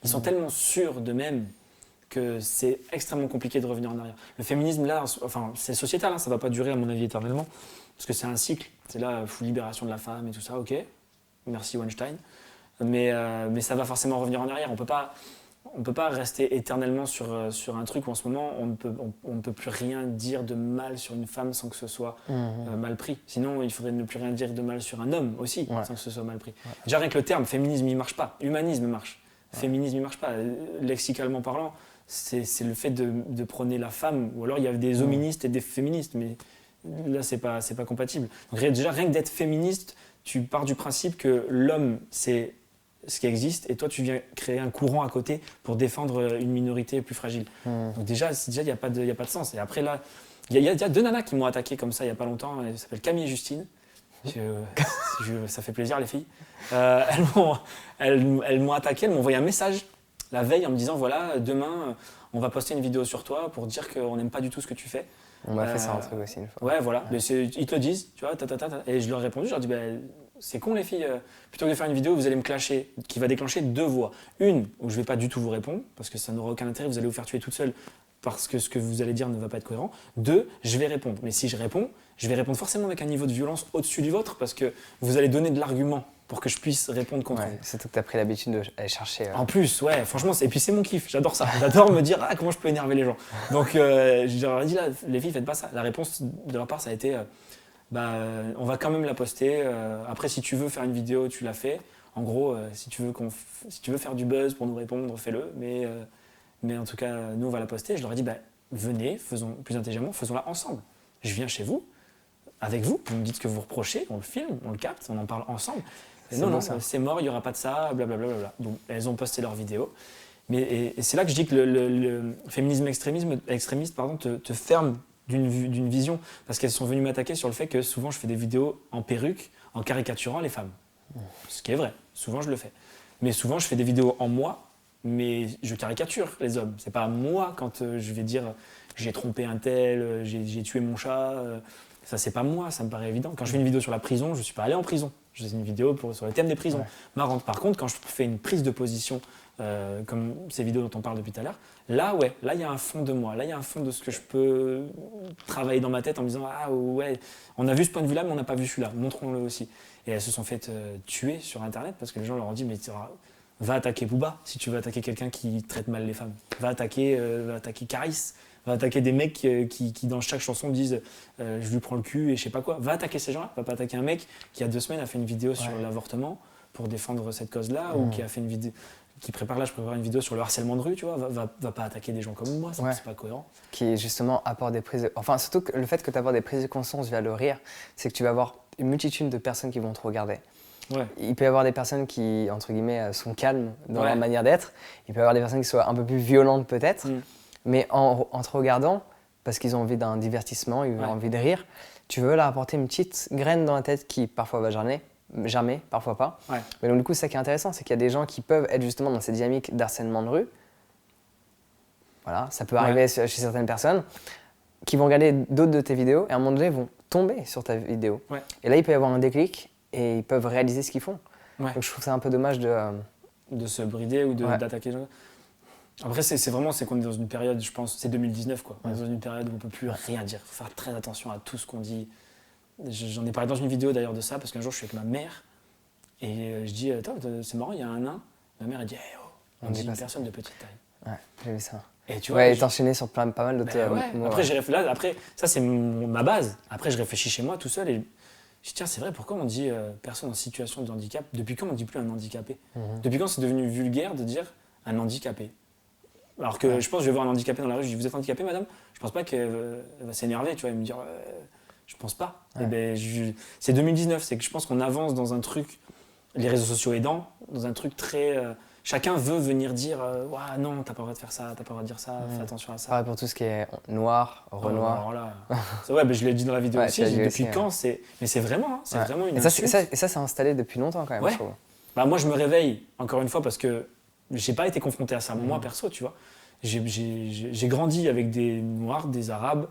ils sont tellement sûrs d'eux-mêmes que c'est extrêmement compliqué de revenir en arrière. Le féminisme, là, c'est sociétal, hein, ça ne va pas durer à mon avis éternellement, parce que c'est un cycle. C'est là, libération de la femme et tout ça, ok, merci Weinstein. Mais ça va forcément revenir en arrière. On ne peut pas rester éternellement sur un truc où en ce moment on ne peut plus rien dire de mal sur une femme sans que ce soit mal pris. Sinon, il faudrait ne plus rien dire de mal sur un homme aussi sans que ce soit mal pris. Déjà rien que le terme féminisme, il ne marche pas. Humanisme marche. Féminisme, il ne marche pas. Lexicalement parlant, c'est le fait de prôner la femme. Ou alors il y a des hoministes et des féministes, mais là c'est pas compatible. Donc, déjà rien que d'être féministe, tu pars du principe que l'homme c'est ce qui existe et toi tu viens créer un courant à côté pour défendre une minorité plus fragile. Donc déjà il n'y a pas de sens. Et après là, il y a deux nanas qui m'ont attaqué comme ça il n'y a pas longtemps. Elles s'appellent Camille et Justine. Ça fait plaisir les filles. Elles m'ont attaqué, elles m'ont envoyé un message la veille en me disant voilà, demain on va poster une vidéo sur toi pour dire qu'on n'aime pas du tout ce que tu fais. On m'a fait ça un truc aussi une fois. Ouais, voilà. Mais ils te le disent, tu vois, et je leur ai répondu, je leur ai dit, c'est con les filles, plutôt que de faire une vidéo, vous allez me clasher, qui va déclencher deux voix. Une, où je ne vais pas du tout vous répondre, parce que ça n'aura aucun intérêt, vous allez vous faire tuer toute seule, parce que ce que vous allez dire ne va pas être cohérent. Deux, je vais répondre. Mais si je réponds forcément avec un niveau de violence au-dessus du vôtre, parce que vous allez donner de l'argument pour que je puisse répondre contre vous. Surtout que tu as pris l'habitude d'aller chercher. En plus, ouais, franchement, et puis c'est mon kiff, j'adore ça. J'adore me dire comment je peux énerver les gens. Donc, je leur ai dit, là, les filles, faites pas ça. La réponse de leur part, ça a été, on va quand même la poster. Après, si tu veux faire une vidéo, tu la fais. En gros, si tu veux faire du buzz pour nous répondre, fais-le. Mais en tout cas, nous, on va la poster. Je leur ai dit, venez, faisons plus intelligemment, faisons-la ensemble. Je viens chez vous, avec vous, vous me dites ce que vous reprochez, on le filme, on le capte, on en parle ensemble. Non, c'est mort, il n'y aura pas de ça, blablabla. Donc, elles ont posté leur vidéo. Et c'est là que je dis que le féminisme extrémiste pardon, te ferme d'une vision. Parce qu'elles sont venues m'attaquer sur le fait que souvent je fais des vidéos en perruque, en caricaturant les femmes. Ce qui est vrai, souvent je le fais. Mais souvent je fais des vidéos en moi, mais je caricature les hommes. C'est pas moi quand je vais dire j'ai trompé un tel, j'ai tué mon chat. Ça, c'est pas moi, ça me paraît évident. Quand je fais une vidéo sur la prison, je suis pas allé en prison. Je fais une vidéo sur le thème des prisons. Marrante. Par contre, quand je fais une prise de position, comme ces vidéos dont on parle depuis tout à l'heure, là, il y a un fond de moi. Là, il y a un fond de ce que je peux travailler dans ma tête en me disant ah ouais, on a vu ce point de vue-là, mais on n'a pas vu celui-là. Montrons-le aussi. Et elles se sont faites tuer sur Internet parce que les gens leur ont dit mais va attaquer Booba si tu veux attaquer quelqu'un qui traite mal les femmes. Va attaquer Caris. Va attaquer des mecs qui dans chaque chanson disent je lui prends le cul et je sais pas quoi. Va attaquer ces gens-là. Va pas attaquer un mec qui il y a 2 semaines a fait une vidéo sur l'avortement pour défendre cette cause-là ou qui a fait une vidéo je prépare une vidéo sur le harcèlement de rue, tu vois. Va pas attaquer des gens comme moi, c'est pas cohérent. Qui justement apporte des prises enfin surtout que le fait que tu apportes des prises de conscience via le rire, c'est que tu vas avoir une multitude de personnes qui vont te regarder. Ouais. Il peut y avoir des personnes qui, entre guillemets, sont calmes dans leur manière d'être. Il peut y avoir des personnes qui soient un peu plus violentes peut-être. Mais en te regardant, parce qu'ils ont envie d'un divertissement, ils ont envie de rire, tu veux leur apporter une petite graine dans la tête qui parfois va germer, parfois pas. Mais donc du coup, c'est ça qui est intéressant, c'est qu'il y a des gens qui peuvent être justement dans cette dynamique d'harcèlement de rue. Voilà, ça peut arriver chez certaines personnes qui vont regarder d'autres de tes vidéos et à un moment donné vont tomber sur ta vidéo. Et là, il peut y avoir un déclic et ils peuvent réaliser ce qu'ils font. Donc je trouve ça un peu dommage de se brider ou d'attaquer les gens. Après, c'est qu'on est dans une période, je pense, c'est 2019 quoi. On est dans une période où on ne peut plus rien dire. Il faut faire très attention à tout ce qu'on dit. J'en ai parlé dans une vidéo d'ailleurs de ça, parce qu'un jour je suis avec ma mère et je dis c'est marrant, il y a un nain. Ma mère elle dit on dit une personne de petite taille. Ouais, j'ai vu ça. Et tu vois, et t'enchaîner sur pas mal d'autres mots. Après, ça c'est ma base. Après, je réfléchis chez moi tout seul et je dis tiens, c'est vrai, pourquoi on dit personne en situation de handicap? Depuis quand on ne dit plus un handicapé? Depuis quand c'est devenu vulgaire de dire un handicapé? Alors que je pense que je vais voir un handicapé dans la rue, je dis vous êtes handicapé madame? Je pense pas qu'elle va s'énerver, tu vois, et me dire je pense pas. Et ben, c'est 2019, c'est que je pense qu'on avance dans un truc, les réseaux sociaux aidant, dans un truc très... chacun veut venir dire non, t'as pas le droit de faire ça, t'as pas le droit de dire ça, fais attention à ça. Pareil pour tout ce qui est noir, renoir. Je l'ai dit dans la vidéo aussi, depuis quand c'est... Mais c'est vraiment, vraiment une insulte. Et ça s'est installé depuis longtemps quand même, je trouve. Bah, moi je me réveille, encore une fois, parce que j'ai pas été confronté à ça, moi perso, tu vois. J'ai grandi avec des Noirs, des Arabes,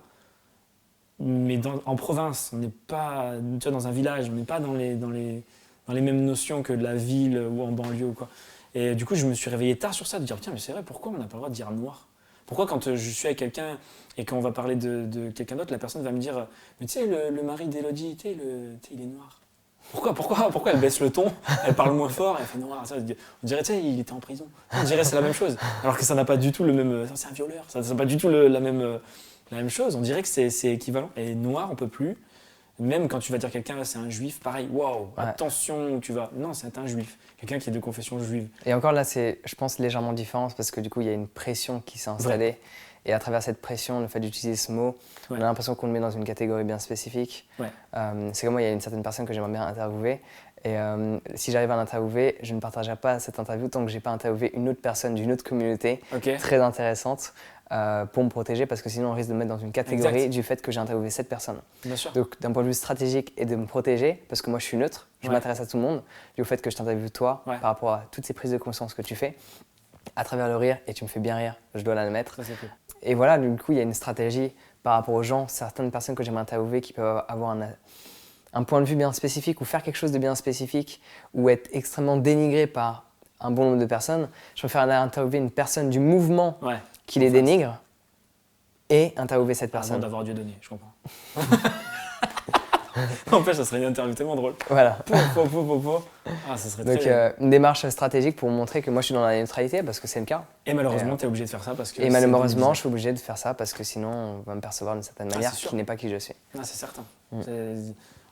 mais en province, on n'est pas, tu vois, dans un village, on n'est pas dans les mêmes notions que de la ville ou en banlieue ou quoi. Et du coup, je me suis réveillé tard sur ça, de dire tiens, mais c'est vrai, pourquoi on n'a pas le droit de dire noir? Pourquoi quand je suis avec quelqu'un et qu'on va parler de quelqu'un d'autre, la personne va me dire mais tu sais, le mari d'Élodie, il est noir. Pourquoi elle baisse le ton, elle parle moins fort, elle fait noir. Ça, on dirait, tu sais, il était en prison. On dirait c'est la même chose. Alors que ça n'a pas du tout le même. C'est un violeur. Ça n'a pas du tout la même chose. On dirait que c'est équivalent. Et noir, on peut plus. Même quand tu vas dire quelqu'un, c'est un juif, pareil. Waouh, attention, tu vas. Non, c'est un juif. Quelqu'un qui est de confession juive. Et encore là, c'est, je pense, légèrement différent parce que du coup, il y a une pression qui s'est installée. Et à travers cette pression, le fait d'utiliser ce mot, on a l'impression qu'on le met dans une catégorie bien spécifique. C'est comme moi, il y a une certaine personne que j'aimerais bien interviewer. Et si j'arrive à l'interviewer, je ne partagerai pas cette interview tant que je n'ai pas interviewé une autre personne d'une autre communauté très intéressante pour me protéger, parce que sinon on risque de me mettre dans une catégorie du fait que j'ai interviewé cette personne. Bien sûr. Donc d'un point de vue stratégique et de me protéger, parce que moi je suis neutre, je m'intéresse à tout le monde, du fait que je t'interviewe toi par rapport à toutes ces prises de conscience que tu fais, à travers le rire, et tu me fais bien rire, je dois l'admettre. Et voilà, du coup, il y a une stratégie par rapport aux gens, certaines personnes que j'aimerais interviewer qui peuvent avoir un point de vue bien spécifique ou faire quelque chose de bien spécifique ou être extrêmement dénigré par un bon nombre de personnes. Je préfère aller interviewer une personne du mouvement qui les dénigre et interviewer cette personne. Avant d'avoir Dieu donné, je comprends. En fait, ça serait une interview tellement drôle. Voilà. Ça serait très Donc, une démarche stratégique pour montrer que moi je suis dans la neutralité, parce que c'est le cas. Et malheureusement, tu es obligé de faire ça parce que. Et malheureusement, je suis obligé de faire ça parce que sinon, on va me percevoir d'une certaine manière qui n'est pas qui je suis. C'est certain.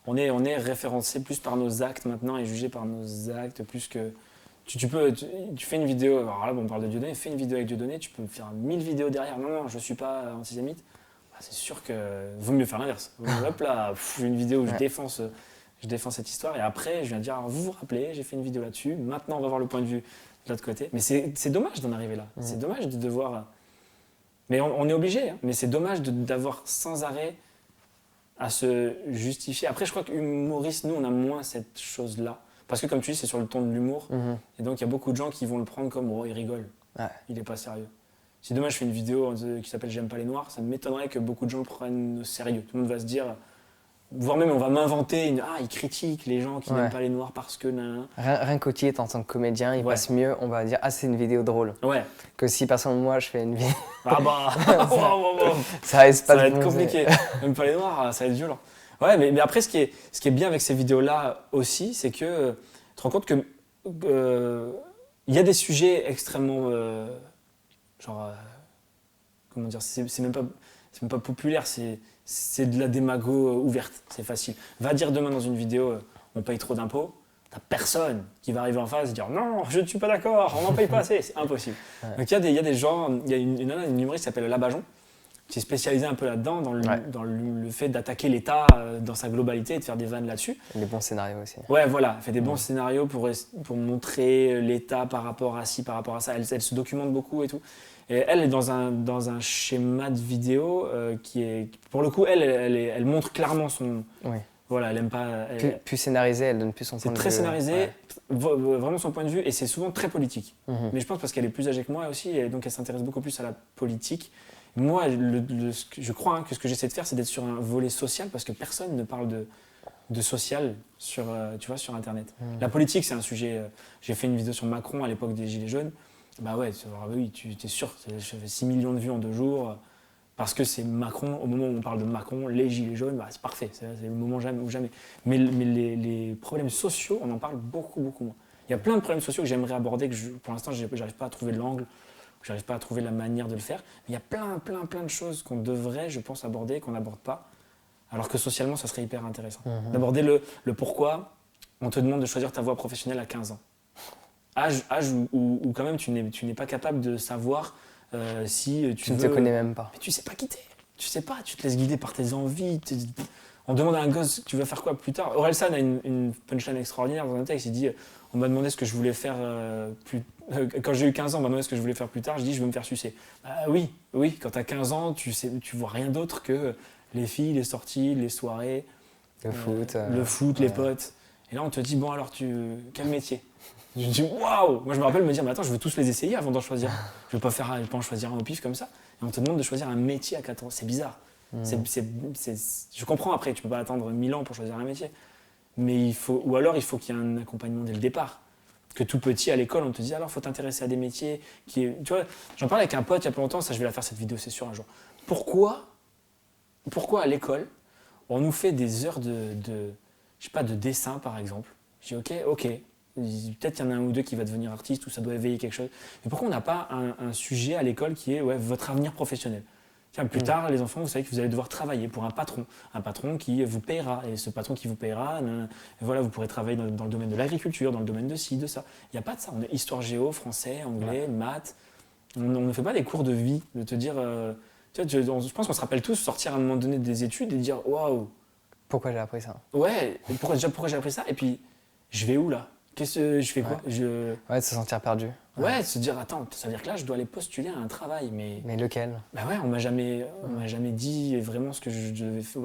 On est référencé plus par nos actes maintenant et jugé par nos actes plus que. Tu fais une vidéo, alors là, on parle de Dieudonné, fais une vidéo avec Dieudonné, tu peux faire 1000 vidéos derrière. Non, je ne suis pas antisémite. C'est sûr que vaut mieux faire l'inverse. Hop là, une vidéo où je défends cette histoire et après je viens dire alors, vous vous rappelez, j'ai fait une vidéo là-dessus, maintenant on va voir le point de vue de l'autre côté. Mais c'est dommage d'en arriver là. C'est dommage de devoir... Mais on est obligé, hein. Mais c'est dommage d'avoir sans arrêt à se justifier. Après, je crois qu'humoriste, nous, on a moins cette chose-là. Parce que comme tu dis, c'est sur le ton de l'humour. Et donc, il y a beaucoup de gens qui vont le prendre comme « Oh, il rigole, il est pas sérieux ». Si demain, je fais une vidéo qui s'appelle « J'aime pas les noirs », ça m'étonnerait que beaucoup de gens le prennent au sérieux. Tout le monde va se dire... Voire même, on va m'inventer il critique les gens qui n'aiment pas les noirs parce que... Rien qu'au titre, en tant que comédien, il passe mieux, on va dire « Ah, c'est une vidéo drôle ». Que si, par exemple, moi, je fais une vidéo... Ah bah ça risque pas ça va de être compliqué. Même pas les noirs, ça va être violent. Ouais, mais après, ce qui est bien avec ces vidéos-là aussi, c'est que tu te rends compte que il y a des sujets extrêmement... comment dire, c'est même pas populaire, c'est de la démago ouverte, c'est facile. Va dire demain dans une vidéo, on paye trop d'impôts, t'as personne qui va arriver en face et dire non, je ne suis pas d'accord, on n'en paye pas assez, c'est impossible. Donc il y a des gens, il y a une humoriste qui s'appelle Labajon, qui est spécialisée un peu là-dedans, dans le fait d'attaquer l'État dans sa globalité et de faire des vannes là-dessus. Des bons scénarios aussi. Ouais, voilà, elle fait des bons scénarios pour montrer l'État par rapport à ci, par rapport à ça. Elle se documente beaucoup et tout. Et elle est dans un schéma de vidéo qui est, pour le coup, elle montre clairement son... Oui. Voilà, elle aime pas... Plus scénarisé, elle donne plus son point de vue. C'est très scénarisé, vraiment son point de vue, et c'est souvent très politique. Mais je pense parce qu'elle est plus âgée que moi aussi, et donc elle s'intéresse beaucoup plus à la politique. Moi, je crois que ce que j'essaie de faire, c'est d'être sur un volet social, parce que personne ne parle de social sur Internet. La politique, c'est un sujet... j'ai fait une vidéo sur Macron à l'époque des Gilets jaunes. Bah ouais, oui, tu es sûr, j'avais 6 millions de vues en 2 jours, parce que c'est Macron, au moment où on parle de Macron, les Gilets jaunes, bah c'est parfait, c'est le moment ou jamais. Mais les problèmes sociaux, on en parle beaucoup, beaucoup moins. Il y a plein de problèmes sociaux que j'aimerais aborder, pour l'instant, j'arrive pas à trouver l'angle, j'arrive pas à trouver la manière de le faire. Mais il y a plein de choses qu'on devrait, je pense, aborder, qu'on n'aborde pas, alors que socialement, ça serait hyper intéressant. D'aborder le pourquoi on te demande de choisir ta voie professionnelle à 15 ans. Âge où quand même tu n'es pas capable de savoir si tu ne te connais même pas. Mais tu sais pas quitter. Tu sais pas, tu te laisses guider par tes envies. On demande à un gosse, tu vas faire quoi plus tard? Orelsan a une punchline extraordinaire dans un texte, il dit on m'a demandé ce que je voulais faire quand j'ai eu 15 ans, on m'a demandé ce que je voulais faire plus tard, je dis je veux me faire sucer. Bah oui, quand tu as 15 ans, tu vois rien d'autre que les filles, les sorties, les soirées, le foot, les potes. Et là on te dit bon alors quel métier? Je me dis waouh! Moi je me rappelle me dire mais attends, je veux tous les essayer avant d'en choisir. Je vais pas en choisir un au pif comme ça. Et on te demande de choisir un métier à 14 ans, c'est bizarre. Je comprends après, tu peux pas attendre 1000 ans pour choisir un métier. Mais il faut qu'il y ait un accompagnement dès le départ. Que tout petit à l'école, on te dit alors faut t'intéresser à des métiers tu vois, j'en parlais avec un pote il y a pas longtemps, ça je vais la faire cette vidéo, c'est sûr un jour. Pourquoi à l'école, on nous fait des heures de dessin par exemple? Je dis ok. Peut-être qu'il y en a un ou deux qui va devenir artiste ou ça doit éveiller quelque chose. Mais pourquoi on n'a pas un sujet à l'école qui est votre avenir professionnel? Tiens, plus tard, les enfants, vous savez que vous allez devoir travailler pour un patron qui vous payera. Et ce patron qui vous payera, voilà, vous pourrez travailler dans le domaine de l'agriculture, dans le domaine de ci, de ça. Il n'y a pas de ça. On est histoire géo, français, anglais, maths. On ne fait pas des cours de vie, de te dire... je pense qu'on se rappelle tous sortir à un moment donné des études et dire waouh. Pourquoi j'ai appris ça? Ouais, pourquoi j'ai appris ça? Et puis, je vais où là? Je fais quoi? Ouais, de se sentir perdu. Ouais, de se dire, attends, ça veut dire que là, je dois aller postuler à un travail, mais lequel? Bah ouais, on m'a jamais dit vraiment ce que je devais faire.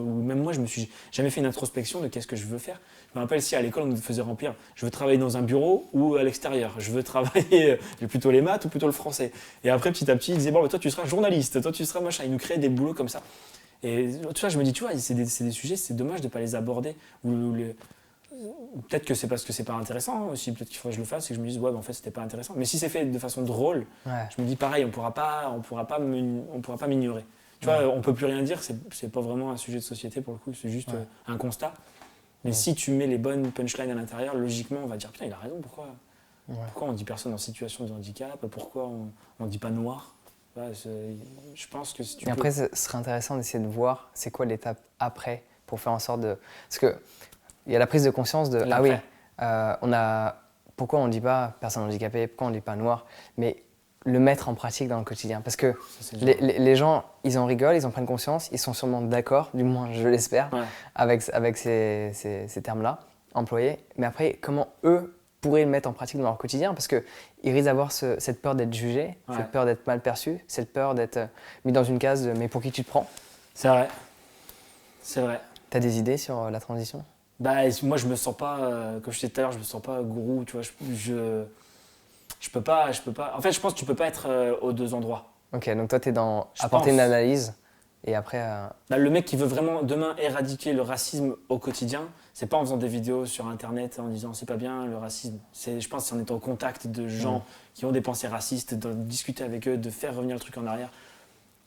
Même moi, je me suis jamais fait une introspection de qu'est-ce que je veux faire. Je me rappelle si à l'école, on nous faisait remplir, je veux travailler dans un bureau ou à l'extérieur. Je veux travailler plutôt les maths ou plutôt le français. Et après, petit à petit, ils disaient, bon, toi, tu seras journaliste, toi, tu seras machin. Ils nous créaient des boulots comme ça. Et tout ça, je me dis, tu vois, c'est des sujets, c'est dommage de ne pas les aborder. Peut-être que c'est parce que c'est pas intéressant aussi, peut-être qu'il faudrait que je le fasse et que je me dise ouais en fait c'était pas intéressant. Mais si c'est fait de façon drôle, je me dis pareil, on pourra pas m'ignorer. Tu vois, on peut plus rien dire, c'est pas vraiment un sujet de société pour le coup, c'est juste un constat. Mais si tu mets les bonnes punchlines à l'intérieur, logiquement on va dire putain il a raison, pourquoi on dit personne en situation de handicap, pourquoi on dit pas noir. Je pense que si tu après ce serait intéressant d'essayer de voir c'est quoi l'étape après pour faire en sorte de... Parce que il y a la prise de conscience de pourquoi on ne dit pas personne handicapée, pourquoi on ne dit pas noir, mais le mettre en pratique dans le quotidien. Parce que les gens, ils en rigolent, ils en prennent conscience, ils sont sûrement d'accord, du moins je l'espère, avec ces termes-là employés. Mais après, comment eux, pourraient le mettre en pratique dans leur quotidien parce qu'ils risquent d'avoir cette peur d'être jugé, cette peur d'être mal perçu, cette peur d'être mis dans une case de mais pour qui tu te prends? C'est vrai. C'est vrai. T'as des idées sur la transition? Bah, moi, je me sens pas, comme je disais tout à l'heure, je me sens pas gourou, tu vois. Je peux pas. En fait, je pense que tu peux pas être aux deux endroits. Ok, donc toi, t'es dans Je apporter pense. une analyse et après. Bah, le mec qui veut vraiment demain éradiquer le racisme au quotidien, c'est pas en faisant des vidéos sur internet en disant c'est pas bien le racisme. Je pense que c'est en étant au contact de gens qui ont des pensées racistes, de discuter avec eux, de faire revenir le truc en arrière.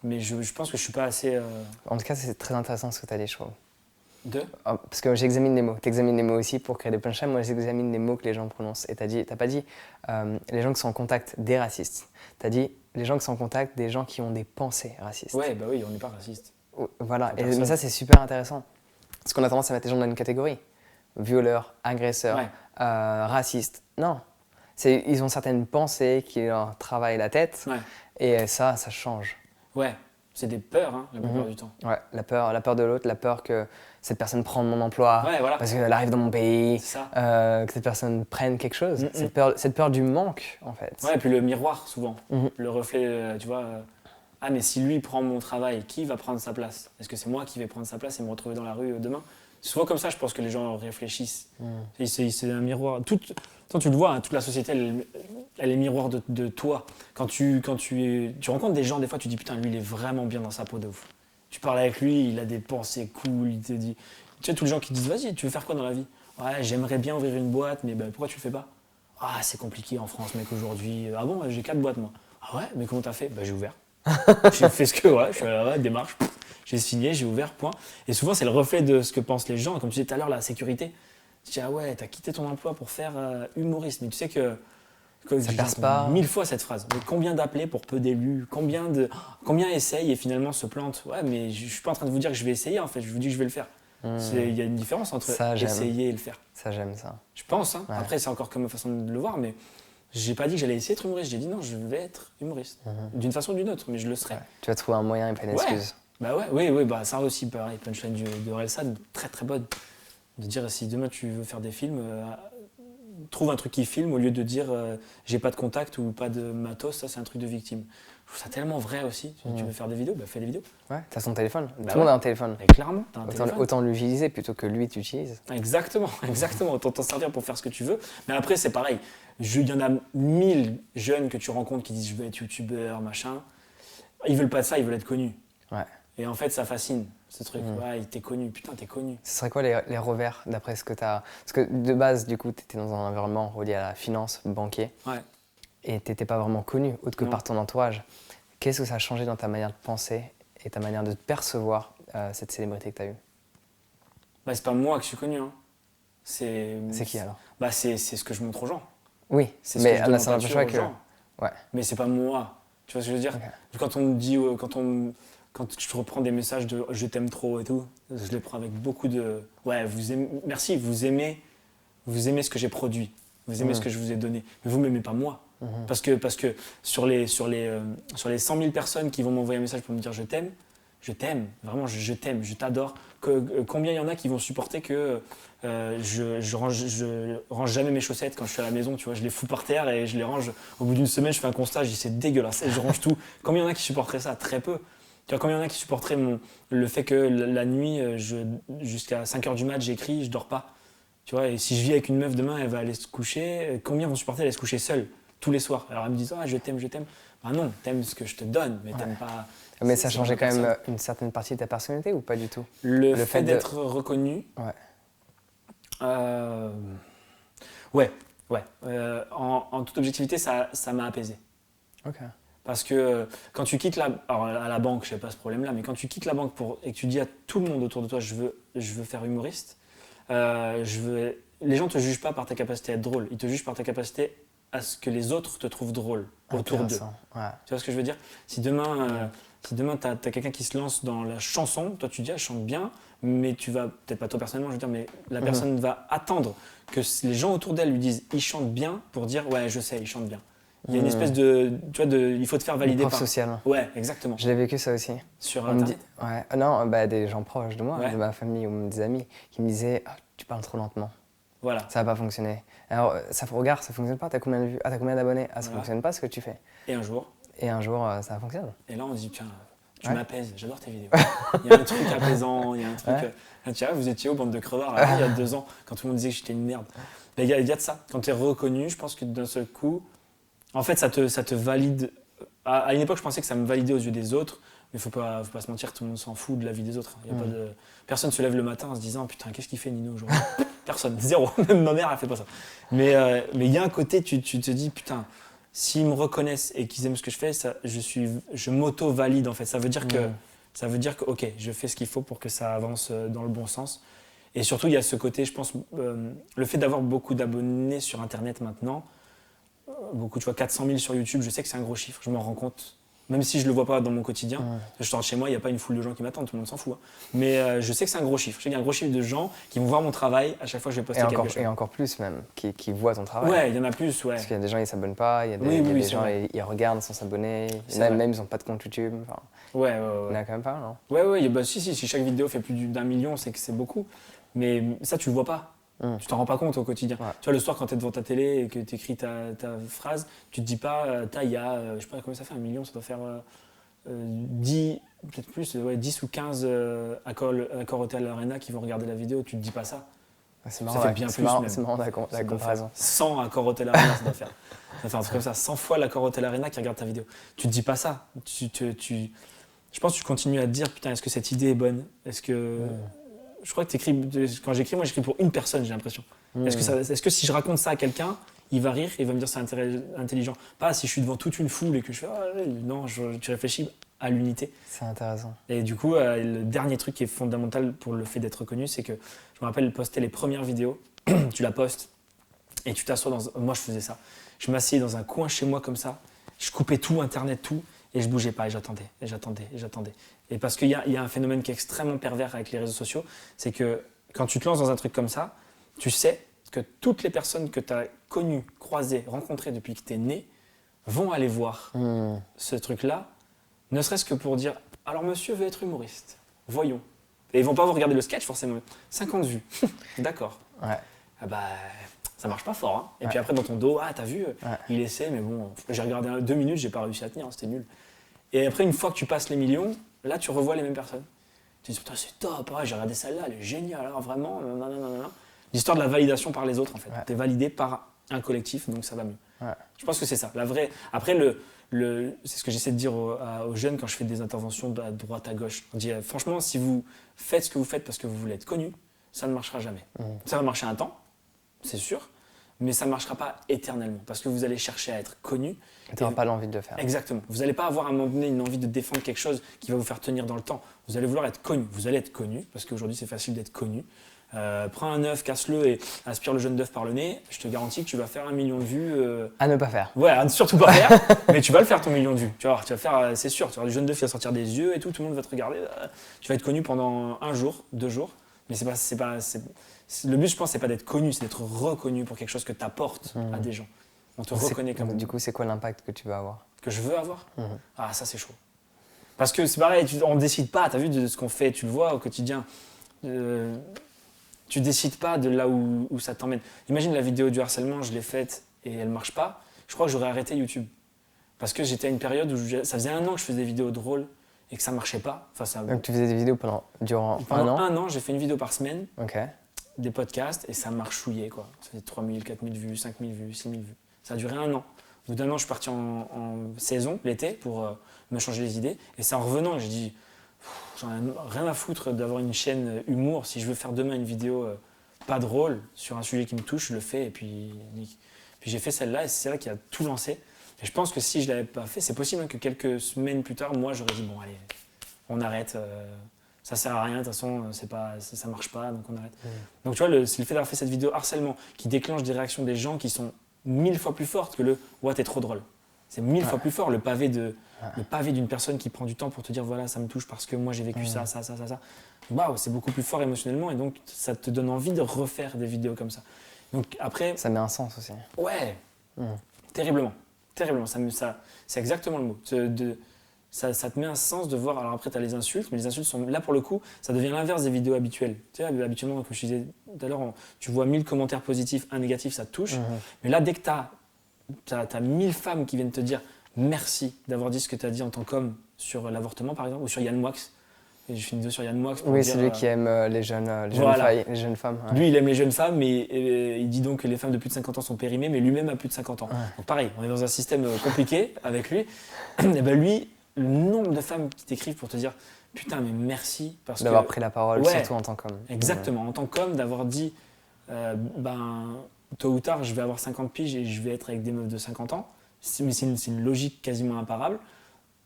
Mais je pense que je suis pas assez. En tout cas, c'est très intéressant ce que tu as dit, je trouve. Parce que j'examine les mots. Tu examines les mots aussi pour créer des punchlines. Moi, j'examine les mots que les gens prononcent. Et t'as pas dit les gens qui sont en contact des racistes. Tu as dit les gens qui sont en contact des gens qui ont des pensées racistes. Ouais, bah oui, on n'est pas raciste. Voilà. Mais ça, c'est super intéressant. Parce qu'on a tendance à mettre les gens dans une catégorie. Violeurs, agresseurs, racistes. Non. Ils ont certaines pensées qui leur travaillent la tête. Ouais. Et ça change. Ouais. C'est des peurs, hein, la plupart du temps. Ouais, la peur de l'autre, la peur que cette personne prenne mon emploi parce qu'elle arrive dans mon pays, que cette personne prenne quelque chose. Cette peur du manque, en fait. Ouais, et puis le miroir, souvent. Le reflet, tu vois. Ah, mais si lui prend mon travail, qui va prendre sa place? Est-ce que c'est moi qui vais prendre sa place et me retrouver dans la rue demain? C'est souvent comme ça, je pense que les gens réfléchissent. C'est un miroir. Toi, tu le vois, hein, toute la société, elle est miroir de toi. Quand tu rencontres des gens, des fois, tu dis putain, lui, il est vraiment bien dans sa peau de ouf. Tu parles avec lui, il a des pensées cool, il te dit. Tu sais, tous les gens qui disent vas-y, tu veux faire quoi dans la vie? Ouais, j'aimerais bien ouvrir une boîte, mais pourquoi tu le fais pas? Ah, c'est compliqué en France, mec, aujourd'hui. Ah bon, j'ai 4 boîtes, moi. Ah ouais, mais comment t'as fait? J'ai ouvert. J'ai fait ce que, je suis à la démarche. J'ai signé, j'ai ouvert, point. Et souvent, c'est le reflet de ce que pensent les gens. Comme tu disais tout à l'heure, la sécurité. Tu dis, ah ouais, t'as quitté ton emploi pour faire humoriste. Mais tu sais que ça perce pas. 1000 fois cette phrase. Mais combien d'appelés pour peu d'élus? Combien essayent et finalement se plantent? Ouais, mais je suis pas en train de vous dire que je vais essayer, en fait. Je vous dis que je vais le faire. Il y a une différence entre essayer et le faire. Ça, j'aime ça. Je pense. Hein. Ouais. Après, c'est encore comme ma façon de le voir, mais j'ai pas dit que j'allais essayer d'être humoriste. J'ai dit non, je vais être humoriste. D'une façon ou d'une autre, mais je le serai. Ouais. Tu vas trouver un moyen et pas une excuse. Bah ouais, oui, ça aussi, pareil, punchline de Orelsan, très très bonne. De dire si demain tu veux faire des films, trouve un truc qui filme au lieu de dire j'ai pas de contact ou pas de matos, ça c'est un truc de victime. Je trouve ça tellement vrai aussi. Tu veux faire des vidéos, fais des vidéos. Ouais, t'as son téléphone. Tout le monde a un téléphone. Mais clairement, t'as un téléphone. Autant l'utiliser plutôt que lui t'utilise. Exactement. Autant t'en servir pour faire ce que tu veux. Mais après, c'est pareil. Il y en a 1000 jeunes que tu rencontres qui disent je veux être youtubeur, machin. Ils veulent pas de ça, ils veulent être connus. Ouais. Et en fait, ça fascine, ce truc. Ouais, t'es connu, putain, t'es connu. Ce serait quoi les revers, d'après ce que t'as... Parce que de base, du coup, t'étais dans un environnement relié à la finance, banquier. Ouais. Et t'étais pas vraiment connu, autre que par ton entourage. Qu'est-ce que ça a changé dans ta manière de penser et ta manière de percevoir cette célébrité que t'as eue? C'est pas moi que je suis connu. Hein. C'est qui alors? C'est ce que je montre aux gens. Oui, mais ça n'empêche pas que... Ouais. Mais c'est pas moi. Tu vois ce que je veux dire? Quand on me dit... Quand je reprends des messages de « je t'aime trop » et tout, je les prends avec beaucoup de... Ouais, merci, vous aimez ce que j'ai produit, vous aimez ce que je vous ai donné, mais vous m'aimez pas moi. Parce que sur les 100 000 personnes qui vont m'envoyer un message pour me dire « je t'aime, vraiment je t'aime, je t'adore », combien il y en a qui vont supporter que je range jamais mes chaussettes quand je suis à la maison, tu vois, je les fous par terre et je les range. Au bout d'une semaine, je fais un constat, je dis « c'est dégueulasse » et je range tout. Combien il y en a qui supporteraient ça? Très peu. Tu vois, combien il y en a qui supporteraient le fait que la nuit, jusqu'à 5h du mat, j'écris, je dors pas. Tu vois, et si je vis avec une meuf demain, elle va aller se coucher. Combien vont supporter d'aller se coucher seule tous les soirs? Alors elles me disent, je t'aime. Bah non, t'aimes ce que je te donne, mais t'aimes pas. Mais ça changeait quand même une certaine partie de ta personnalité ou pas du tout? Le fait d'être reconnu. Ouais. En toute objectivité, ça m'a apaisé. Ok. Parce que quand tu quittes alors à la banque, je n'ai pas ce problème-là, mais quand tu quittes la banque et que tu dis à tout le monde autour de toi, je veux faire humoriste, les gens ne te jugent pas par ta capacité à être drôle, ils te jugent par ta capacité à ce que les autres te trouvent drôle autour d'eux. Ouais. Tu vois ce que je veux dire? Si demain, tu as quelqu'un qui se lance dans la chanson, toi tu dis, je chante bien, mais tu vas, peut-être pas toi personnellement, je veux dire, mais la personne va attendre que les gens autour d'elle lui disent, il chante bien, pour dire, ouais, je sais, il chante bien. Il y a une espèce de, tu vois, il faut te faire valider par... social. Ouais, exactement. Je l'ai vécu ça aussi. Sur Internet. Non, des gens proches de moi, de ma famille ou même des amis, qui me disaient tu parles trop lentement. Voilà. Ça va pas fonctionner. Alors, regarde, ça fonctionne pas, t'as combien de vues? Ah, t'as combien d'abonnés? Ah, ça Voilà. fonctionne pas ce que tu fais. Et un jour, Et un jour, ça fonctionne. et là on dit tiens, tu Ouais. m'apaises, j'adore tes vidéos. Il y a un truc apaisant, il y a un truc. Ouais. Tu vois, vous étiez où, bande de crevards, là, il y a 2 ans, quand tout le monde disait que j'étais une merde. Mais il y a de ça. Quand tu es reconnu, je pense que d'un seul coup, en fait, ça te valide. À une époque, je pensais que ça me validait aux yeux des autres, mais faut pas se mentir, tout le monde s'en fout de la vie des autres. Il y a pas de... Personne se lève le matin en se disant putain, qu'est-ce qu'il fait Nino aujourd'hui? Personne, zéro. Même ma mère, elle fait pas ça. Mais il y a un côté, tu te dis putain, s'ils me reconnaissent et qu'ils aiment ce que je fais, je m'auto-valide en fait. Ça veut dire que ok, je fais ce qu'il faut pour que ça avance dans le bon sens. Et surtout, il y a ce côté, je pense, le fait d'avoir beaucoup d'abonnés sur Internet maintenant, beaucoup, tu vois, 400 000 sur YouTube, je sais que c'est un gros chiffre, je m'en rends compte. Même si je le vois pas dans mon quotidien, je sors de chez moi, il n'y a pas une foule de gens qui m'attendent, tout le monde s'en fout. Hein. Mais je sais que c'est un gros chiffre. Je sais qu'il y a un gros chiffre de gens qui vont voir mon travail à chaque fois que je vais poster quelque chose. Et encore plus même, qui voient ton travail. Ouais, il y en a plus, ouais. Parce qu'il y a des gens, ils s'abonnent pas, il y a des gens, ils regardent sans s'abonner. Même, ils ont pas de compte YouTube. Enfin, ouais. Il y en a quand même pas, non? Ouais, bah, si chaque vidéo fait plus d'1 million, c'est que c'est beaucoup. Mais ça, tu le vois pas. Tu t'en rends pas compte au quotidien. Ouais. Tu vois, le soir, quand tu es devant ta télé et que tu écris ta phrase, tu te dis pas, il y a, je sais pas combien ça fait, 1 million, ça doit faire 10, peut-être plus, 10 ou 15 Accor Hotel Arena qui vont regarder la vidéo, tu te dis pas ça. C'est marrant, Ça fait bien plus. C'est marrant la comparaison. 100 Accor Hotel Arena, ça doit faire. Ça fait un truc comme ça, 100 fois l'Accor Hotel Arena qui regarde ta vidéo. Tu te dis pas ça. Je pense que tu continues à te dire, putain, est-ce que cette idée est bonne? Est-ce que. Je crois que quand j'écris, moi j'écris pour une personne, j'ai l'impression. Est-ce que si je raconte ça à quelqu'un, il va rire et il va me dire c'est intelligent? Pas si je suis devant toute une foule et que je fais non, tu réfléchis à l'unité. C'est intéressant. Et du coup, le dernier truc qui est fondamental pour le fait d'être reconnu, c'est que je me rappelle poster les premières vidéos, tu la postes et tu t'assois dans. Moi je faisais ça. Je m'asseyais dans un coin chez moi comme ça, je coupais tout, internet, tout, et je bougeais pas et j'attendais. Et parce qu'il y a un phénomène qui est extrêmement pervers avec les réseaux sociaux, c'est que quand tu te lances dans un truc comme ça, tu sais que toutes les personnes que tu as connues, croisées, rencontrées depuis que tu es né, vont aller voir ce truc-là, ne serait-ce que pour dire « Alors monsieur veut être humoriste, voyons ». Et ils vont pas vous regarder le sketch forcément. 50 vues, d'accord. Ouais. Ah bah, ça marche pas fort. Hein. Et puis après dans ton dos, t'as vu, Ouais. il essaie, mais bon, j'ai regardé 2 minutes, j'ai pas réussi à tenir, c'était nul. Et après, une fois que tu passes les millions, là, tu revois les mêmes personnes. Tu te dis, putain, c'est top, j'ai regardé celle-là, elle est géniale, alors vraiment, nanana. L'histoire de la validation par les autres, en fait. Ouais. Tu es validé par un collectif, donc ça va mieux. Ouais. Je pense que c'est ça. La vraie... Après, c'est ce que j'essaie de dire aux jeunes quand je fais des interventions à droite, à gauche. On dit, franchement, si vous faites ce que vous faites parce que vous voulez être connu, ça ne marchera jamais. Ça va marcher un temps, c'est sûr, mais ça ne marchera pas éternellement parce que vous allez chercher à être connu. Tu n'auras pas l'envie de le faire. Exactement. Vous n'allez pas avoir à un moment donné une envie de défendre quelque chose qui va vous faire tenir dans le temps. Vous allez vouloir être connu. Vous allez être connu parce qu'aujourd'hui c'est facile d'être connu. Prends un œuf, casse-le et aspire le jaune d'œuf par le nez. Je te garantis que tu vas faire 1 million de vues. À ne pas faire. Ouais, à ne surtout pas faire, mais tu vas le faire ton 1 million de vues. Tu vas faire, c'est sûr. Tu vas avoir du jaune d'œuf qui va sortir des yeux et tout. Tout le monde va te regarder. Tu vas être connu pendant 1 jour, 2 jours. Mais le but, je pense, c'est pas d'être connu, c'est d'être reconnu pour quelque chose que tu apportes à des gens. On te reconnaît comme. Du coup, c'est quoi l'impact que tu vas avoir? Que je veux avoir. Ah, ça c'est chaud. Parce que c'est pareil, on ne décide pas, tu as vu de ce qu'on fait, tu le vois au quotidien. Tu décides pas de là où ça t'emmène. Imagine la vidéo du harcèlement, je l'ai faite et elle marche pas. Je crois que j'aurais arrêté YouTube. Parce que j'étais à une période où ça faisait 1 an que je faisais des vidéos drôles et que ça marchait pas. Enfin, Donc tu faisais des vidéos durant 1 an? 1 an, j'ai fait une vidéo par semaine, Ok. des podcasts, et ça marchouillait, quoi. Ça faisait 3000, 4000 vues, 5000 vues, 6000 vues. Ça a duré 1 an. Au bout d'1 an, je suis parti en saison, l'été, pour me changer les idées. Et c'est en revenant que j'ai dit, j'en ai rien à foutre d'avoir une chaîne humour. Si je veux faire demain une vidéo pas drôle sur un sujet qui me touche, je le fais. Et puis j'ai fait celle-là, et c'est celle-là qui a tout lancé. Et je pense que si je ne l'avais pas fait, c'est possible que quelques semaines plus tard, moi, j'aurais dit, bon, allez, on arrête. Ça sert à rien, de toute façon, ça marche pas, donc on arrête. Donc tu vois, c'est le fait d'avoir fait cette vidéo harcèlement qui déclenche des réactions des gens qui sont 1000 fois plus fortes que le « ouais, t'es trop drôle ». C'est 1000 fois plus fort, le pavé d'une personne qui prend du temps pour te dire « voilà, ça me touche parce que moi j'ai vécu ça. » Waouh, c'est beaucoup plus fort émotionnellement et donc ça te donne envie de refaire des vidéos comme ça. Donc après… Ça met un sens aussi. Ouais, terriblement. C'est exactement le mot. ça te met un sens de voir. Alors après, tu as les insultes, mais les insultes sont là pour le coup, ça devient l'inverse des vidéos habituelles. Tu sais, habituellement, comme je disais tout à l'heure, tu vois 1000 commentaires positifs, un négatif, ça te touche. Mais là, dès que tu as 1000 femmes qui viennent te dire merci d'avoir dit ce que tu as dit en tant qu'homme sur l'avortement, par exemple, ou sur Yann Moix. Et j'ai fait une vidéo sur Yann Moix pour Oui, dire, c'est lui qui aime les jeunes voilà. les jeunes femmes. Ouais. Lui, il aime les jeunes femmes, mais il dit donc que les femmes de plus de 50 ans sont périmées, mais lui-même a plus de 50 ans. Ouais. Donc pareil, on est dans un système compliqué avec lui. Et ben lui, le nombre de femmes qui t'écrivent pour te dire putain, mais merci parce d'avoir que pris la parole, ouais, surtout en tant qu'homme. exactement, en tant qu'homme, d'avoir dit tôt ou tard, je vais avoir 50 piges et je vais être avec des meufs de 50 ans. Mais c'est une logique quasiment imparable.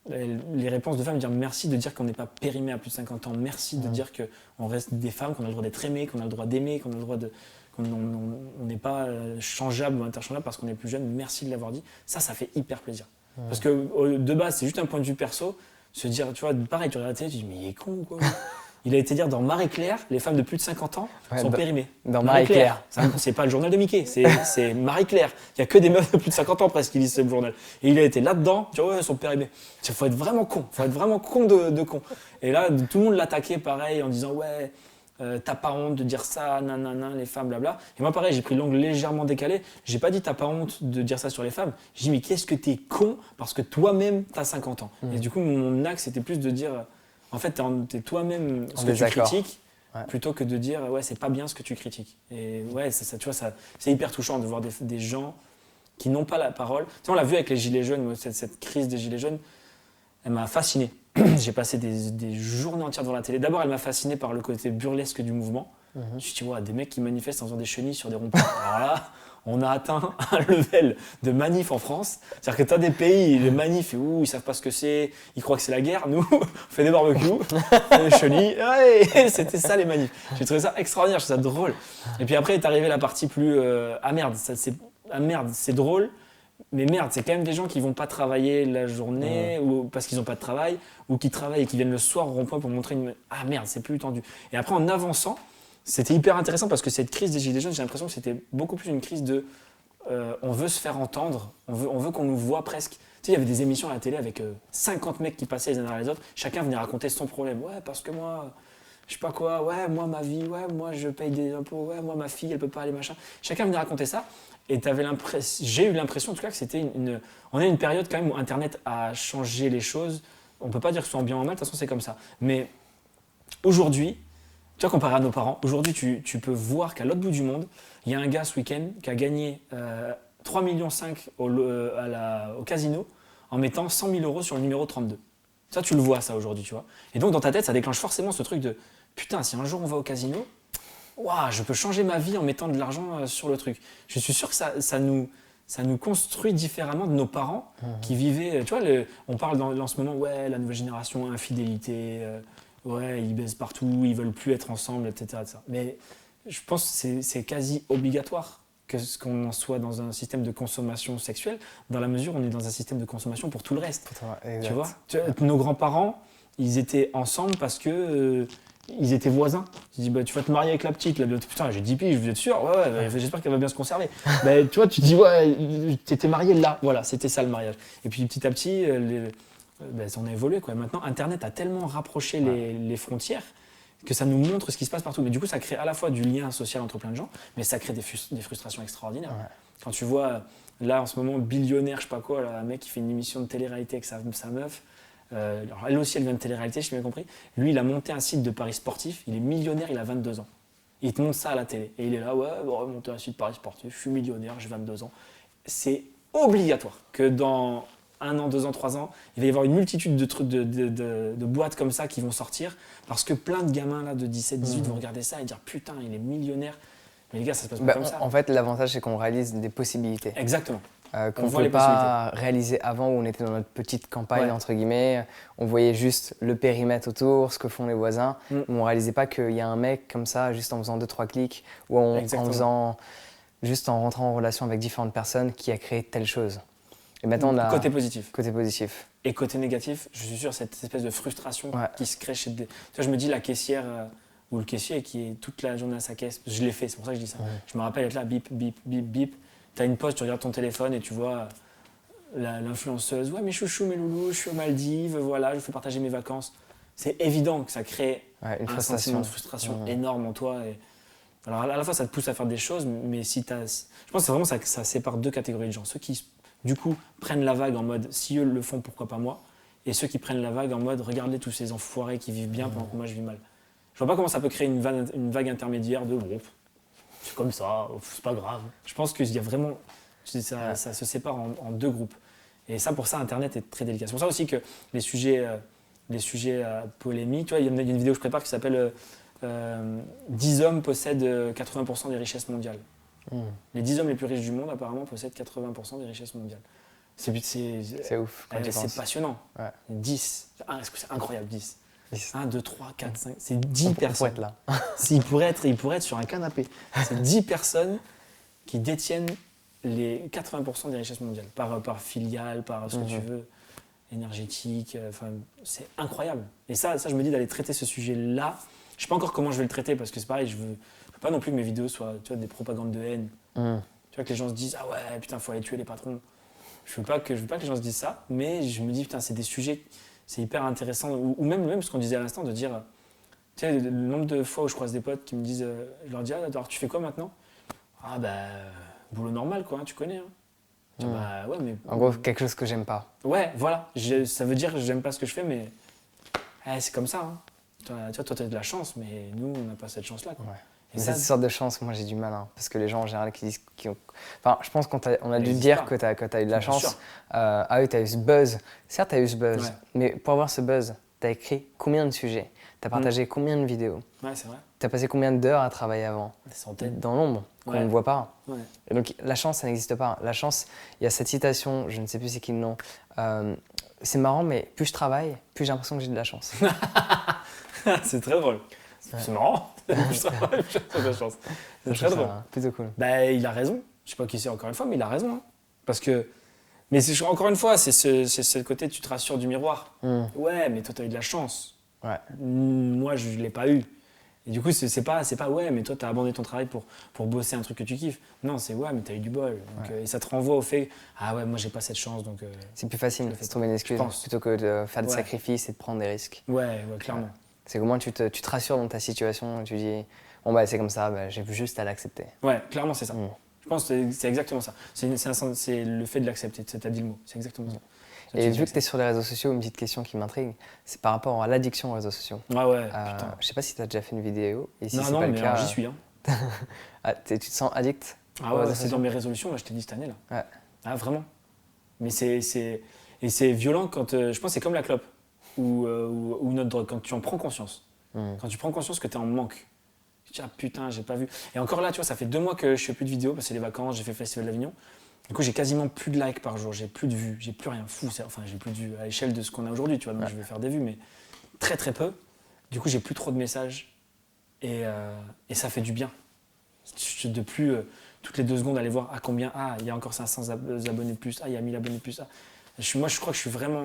Les réponses de femmes dire merci de dire qu'on n'est pas périmé à plus de 50 ans, merci de dire qu'on reste des femmes, qu'on a le droit d'être aimé, qu'on a le droit d'aimer, qu'on a le droit de qu'on n'est pas changeable ou interchangeable parce qu'on est plus jeune, merci de l'avoir dit. Ça fait hyper plaisir. Parce que de base, c'est juste un point de vue perso, se dire, tu vois, pareil, tu regardes la télé, tu te dis mais il est con ou quoi. Il a été dire dans Marie-Claire, les femmes de plus de 50 ans sont périmées. Dans Marie-Claire. C'est pas le journal de Mickey, c'est Marie-Claire. Il n'y a que des meufs de plus de 50 ans presque qui lisent ce journal. Et il a été là-dedans, tu vois, ouais, elles sont périmées. Il faut être vraiment con, de con. Et là, tout le monde l'attaquait pareil en disant, ouais, t'as pas honte de dire ça, nanana, les femmes, blabla. Et moi, pareil, j'ai pris l'angle légèrement décalé. J'ai pas dit t'as pas honte de dire ça sur les femmes. J'ai dit, mais qu'est-ce que t'es con parce que toi-même, t'as 50 ans. Et du coup, mon axe, c'était plus de dire, en fait, t'es toi-même ce que tu critiques, plutôt que de dire, ouais, c'est pas bien ce que tu critiques. Et ouais, ça, tu vois, c'est hyper touchant de voir des gens qui n'ont pas la parole. Tu sais, on l'a vu avec les Gilets jaunes, cette crise des Gilets jaunes, elle m'a fasciné. J'ai passé des journées entières devant la télé. D'abord, elle m'a fasciné par le côté burlesque du mouvement. Je me suis dit, ouais, des mecs qui manifestent en faisant des chenilles sur des ronds-points. Alors là, on a atteint un level de manif en France. C'est-à-dire que tu as des pays, les manifs, ils savent pas ce que c'est, ils croient que c'est la guerre. Nous, on fait des barbecues, on fait des chenilles. Ouais, c'était ça les manifs. J'ai trouvé ça extraordinaire, je trouve ça drôle. Et puis après est arrivée la partie plus merde, c'est drôle. Mais merde, c'est quand même des gens qui vont pas travailler la journée ou parce qu'ils ont pas de travail ou qui travaillent et qui viennent le soir au rond-point pour montrer ah merde, c'est plus tendu. Et après en avançant, c'était hyper intéressant parce que cette crise des Gilets jaunes, j'ai l'impression que c'était beaucoup plus une crise de on veut se faire entendre, on veut qu'on nous voit presque. Tu sais, il y avait des émissions à la télé avec 50 mecs qui passaient les uns derrière les autres, chacun venait raconter son problème. Ouais, parce que moi, je sais pas quoi, ouais, moi ma vie, ouais, moi je paye des impôts, ouais, moi ma fille, elle peut pas aller machin. Chacun venait raconter ça. Et j'ai eu l'impression en tout cas que c'était on est une période quand même où Internet a changé les choses. On peut pas dire que ce soit en bien ou en mal, de toute façon c'est comme ça. Mais aujourd'hui, tu vois, comparé à nos parents, aujourd'hui tu peux voir qu'à l'autre bout du monde, il y a un gars ce week-end qui a gagné 3,5 millions au casino en mettant 100 000 euros sur le numéro 32. Ça, tu le vois ça aujourd'hui, tu vois. Et donc dans ta tête, ça déclenche forcément ce truc de putain, si un jour on va au casino, waouh, je peux changer ma vie en mettant de l'argent sur le truc. Je suis sûr que ça nous construit différemment de nos parents qui vivaient. Tu vois, on parle en ce moment, ouais, la nouvelle génération, infidélité, ouais, ils baisent partout, ils veulent plus être ensemble, etc. etc. Mais je pense que c'est quasi obligatoire qu'on en soit dans un système de consommation sexuelle, dans la mesure où on est dans un système de consommation pour tout le reste. Tu vois, nos grands-parents, ils étaient ensemble parce que ils étaient voisins. Tu dis, bah, tu vas te marier avec la petite. Là, putain, j'ai 10 piges, vous êtes sûr? Ouais, j'espère qu'elle va bien se conserver. Bah, tu vois, tu dis, ouais, t'étais marié là. Voilà, c'était ça le mariage. Et puis petit à petit, on a évolué, quoi. Maintenant, Internet a tellement rapproché les frontières que ça nous montre ce qui se passe partout. Mais du coup, ça crée à la fois du lien social entre plein de gens, mais ça crée des frustrations extraordinaires. Ouais. Quand tu vois, là, en ce moment, billionnaire, je sais pas quoi, là, un mec qui fait une émission de télé-réalité avec sa meuf. Alors elle aussi, elle vient de télé-réalité, je t'ai bien compris. Lui, il a monté un site de paris sportifs. Il est millionnaire, il a 22 ans. Il te montre ça à la télé. Et il est là, ouais, bon, monter un site de paris sportifs, je suis millionnaire, j'ai 22 ans. C'est obligatoire que dans 1 an, 2 ans, 3 ans, il va y avoir une multitude de trucs, de boîtes comme ça qui vont sortir. Parce que plein de gamins là, de 17, 18 vont regarder ça et dire putain, il est millionnaire. Mais les gars, ça se passe pas comme ça. En fait, l'avantage, c'est qu'on réalise des possibilités. Exactement. Qu'on ne pouvait pas réaliser avant, où on était dans notre petite campagne, entre guillemets. On voyait juste le périmètre autour, ce que font les voisins. On ne réalisait pas qu'il y a un mec comme ça, juste en faisant 2-3 clics, ou juste en rentrant en relation avec différentes personnes, qui a créé telle chose. Et maintenant, on a côté positif. Côté positif. Et côté négatif, je suis sûr, cette espèce de frustration qui se crée chez des... Tu vois, je me dis, la caissière ou le caissier qui est toute la journée à sa caisse, je l'ai fait, c'est pour ça que je dis ça. Je me rappelle être là, bip, bip, bip, bip. Tu as une pause, tu regardes ton téléphone et tu vois l'influenceuse, ouais, mes chouchous, mes loulous, je suis aux Maldives, voilà, je fais partager mes vacances. C'est évident que ça crée Ouais, une un sentiment de frustration énorme en toi. Alors à la fois, ça te pousse à faire des choses, mais je pense que c'est vraiment ça sépare deux catégories de gens. Ceux qui, du coup, prennent la vague en mode, si eux le font, pourquoi pas moi? Et ceux qui prennent la vague en mode, regardez tous ces enfoirés qui vivent bien pendant que moi je vis mal. Je vois pas comment ça peut créer une vague intermédiaire de, bon, c'est comme ça, c'est pas grave. Je pense qu'il y a vraiment, ça se sépare en deux groupes. Et ça, pour ça, Internet est très délicat. C'est pour ça aussi que les sujets polémiques, tu vois, il y a une vidéo que je prépare qui s'appelle 10 hommes possèdent 80% des richesses mondiales. Les 10 hommes les plus riches du monde, apparemment, possèdent 80% des richesses mondiales. C'est ouf. C'est passionnant. Ouais. 10. C'est incroyable, 10. 10. 1, 2, 3, 4, 5. C'est 10 personnes. Être là. Il pourrait être sur un canapé. C'est 10 personnes qui détiennent les 80% des richesses mondiales. Par filiale, par ce que tu veux, énergétique. C'est incroyable. Et ça, je me dis d'aller traiter ce sujet-là. Je ne sais pas encore comment je vais le traiter parce que c'est pareil, je veux pas non plus que mes vidéos soient des propagandes de haine. Tu vois, que les gens se disent ah ouais, putain, faut aller tuer les patrons. Je veux pas que les gens se disent ça, mais je me dis putain, c'est des sujets, c'est hyper intéressant. Ou même ce qu'on disait à l'instant, de dire, tu sais, le nombre de fois où je croise des potes qui me disent, je leur dis ah, alors tu fais quoi maintenant? Ah bah, boulot normal quoi, tu connais. Bah ouais, mais. En gros, quelque chose que j'aime pas. Ouais, voilà. Ça veut dire que j'aime pas ce que je fais, mais c'est comme ça. Hein. Toi, t'as de la chance, mais nous, on n'a pas cette chance-là. Quoi. Ouais. Mais cette sorte de chance, moi j'ai du mal, hein, parce que les gens en général qui disent, enfin, je pense qu'on a dû dire que tu as eu de la chance. Ah oui, tu as eu ce buzz. Certes, tu as eu ce buzz, mais pour avoir ce buzz, tu as écrit combien de sujets? Tu as partagé combien de vidéos? Ouais, c'est vrai. Tu as passé combien d'heures à travailler avant? Des centaines. Dans l'ombre, qu'on ne voit pas. Ouais. Et donc la chance, ça n'existe pas. La chance, il y a cette citation, je ne sais plus c'est qui le nom. C'est marrant, mais plus je travaille, plus j'ai l'impression que j'ai de la chance. C'est très drôle. C'est marrant. Je travaille, j'ai de la chance. C'est très drôle. Plutôt cool. Bah, il a raison. Je sais pas qui c'est encore une fois, mais il a raison. Hein. Parce que. Mais encore une fois, c'est ce côté, tu te rassures du miroir. Ouais, mais toi, tu as eu de la chance. Ouais. Moi, je ne l'ai pas eu. Et du coup, c'est pas ouais, mais toi, tu as abandonné ton travail pour bosser un truc que tu kiffes. Non, c'est ouais, mais tu as eu du bol. Donc, et ça te renvoie au fait, ah ouais, moi, j'ai pas cette chance. Donc, c'est plus facile de trouver une excuse plutôt que de faire des sacrifices et de prendre des risques. Ouais, clairement. Ouais. C'est qu'au moins, tu te rassures dans ta situation et tu dis, bon, bah, c'est comme ça, bah, j'ai juste à l'accepter. Ouais, clairement, c'est ça. Je pense que c'est exactement ça. C'est le fait de l'accepter, tu as dit le mot. C'est exactement ça. Et vu que tu es sur les réseaux sociaux, une petite question qui m'intrigue, c'est par rapport à l'addiction aux réseaux sociaux. Ouais, putain. Je sais pas si tu as déjà fait une vidéo. Et si non, pas mais le cas, j'y suis. Hein. Tu te sens addict? Ah ouais, c'est dans mes résolutions, là, je t'ai dit cette année. Là. Ouais. Ah, vraiment. Mais c'est violent quand. Je pense que c'est comme la clope ou une autre drogue, quand tu en prends conscience. Quand tu prends conscience que tu es en manque. Tu te dis, ah putain, j'ai pas vu. Et encore là, tu vois, ça fait 2 mois que je fais plus de vidéos parce que c'est les vacances, j'ai fait le Festival d'Avignon. Du coup, j'ai quasiment plus de likes par jour, j'ai plus de vues, j'ai plus rien. Enfin, j'ai plus de vues à l'échelle de ce qu'on a aujourd'hui, tu vois. Donc, je vais faire des vues, mais très très peu. Du coup, j'ai plus trop de messages et ça fait du bien. De plus toutes les 2 secondes aller voir à combien. Ah, il y a encore 500 abonnés de plus. Ah, il y a 1000 abonnés de plus. Ah. Moi, je crois que je suis vraiment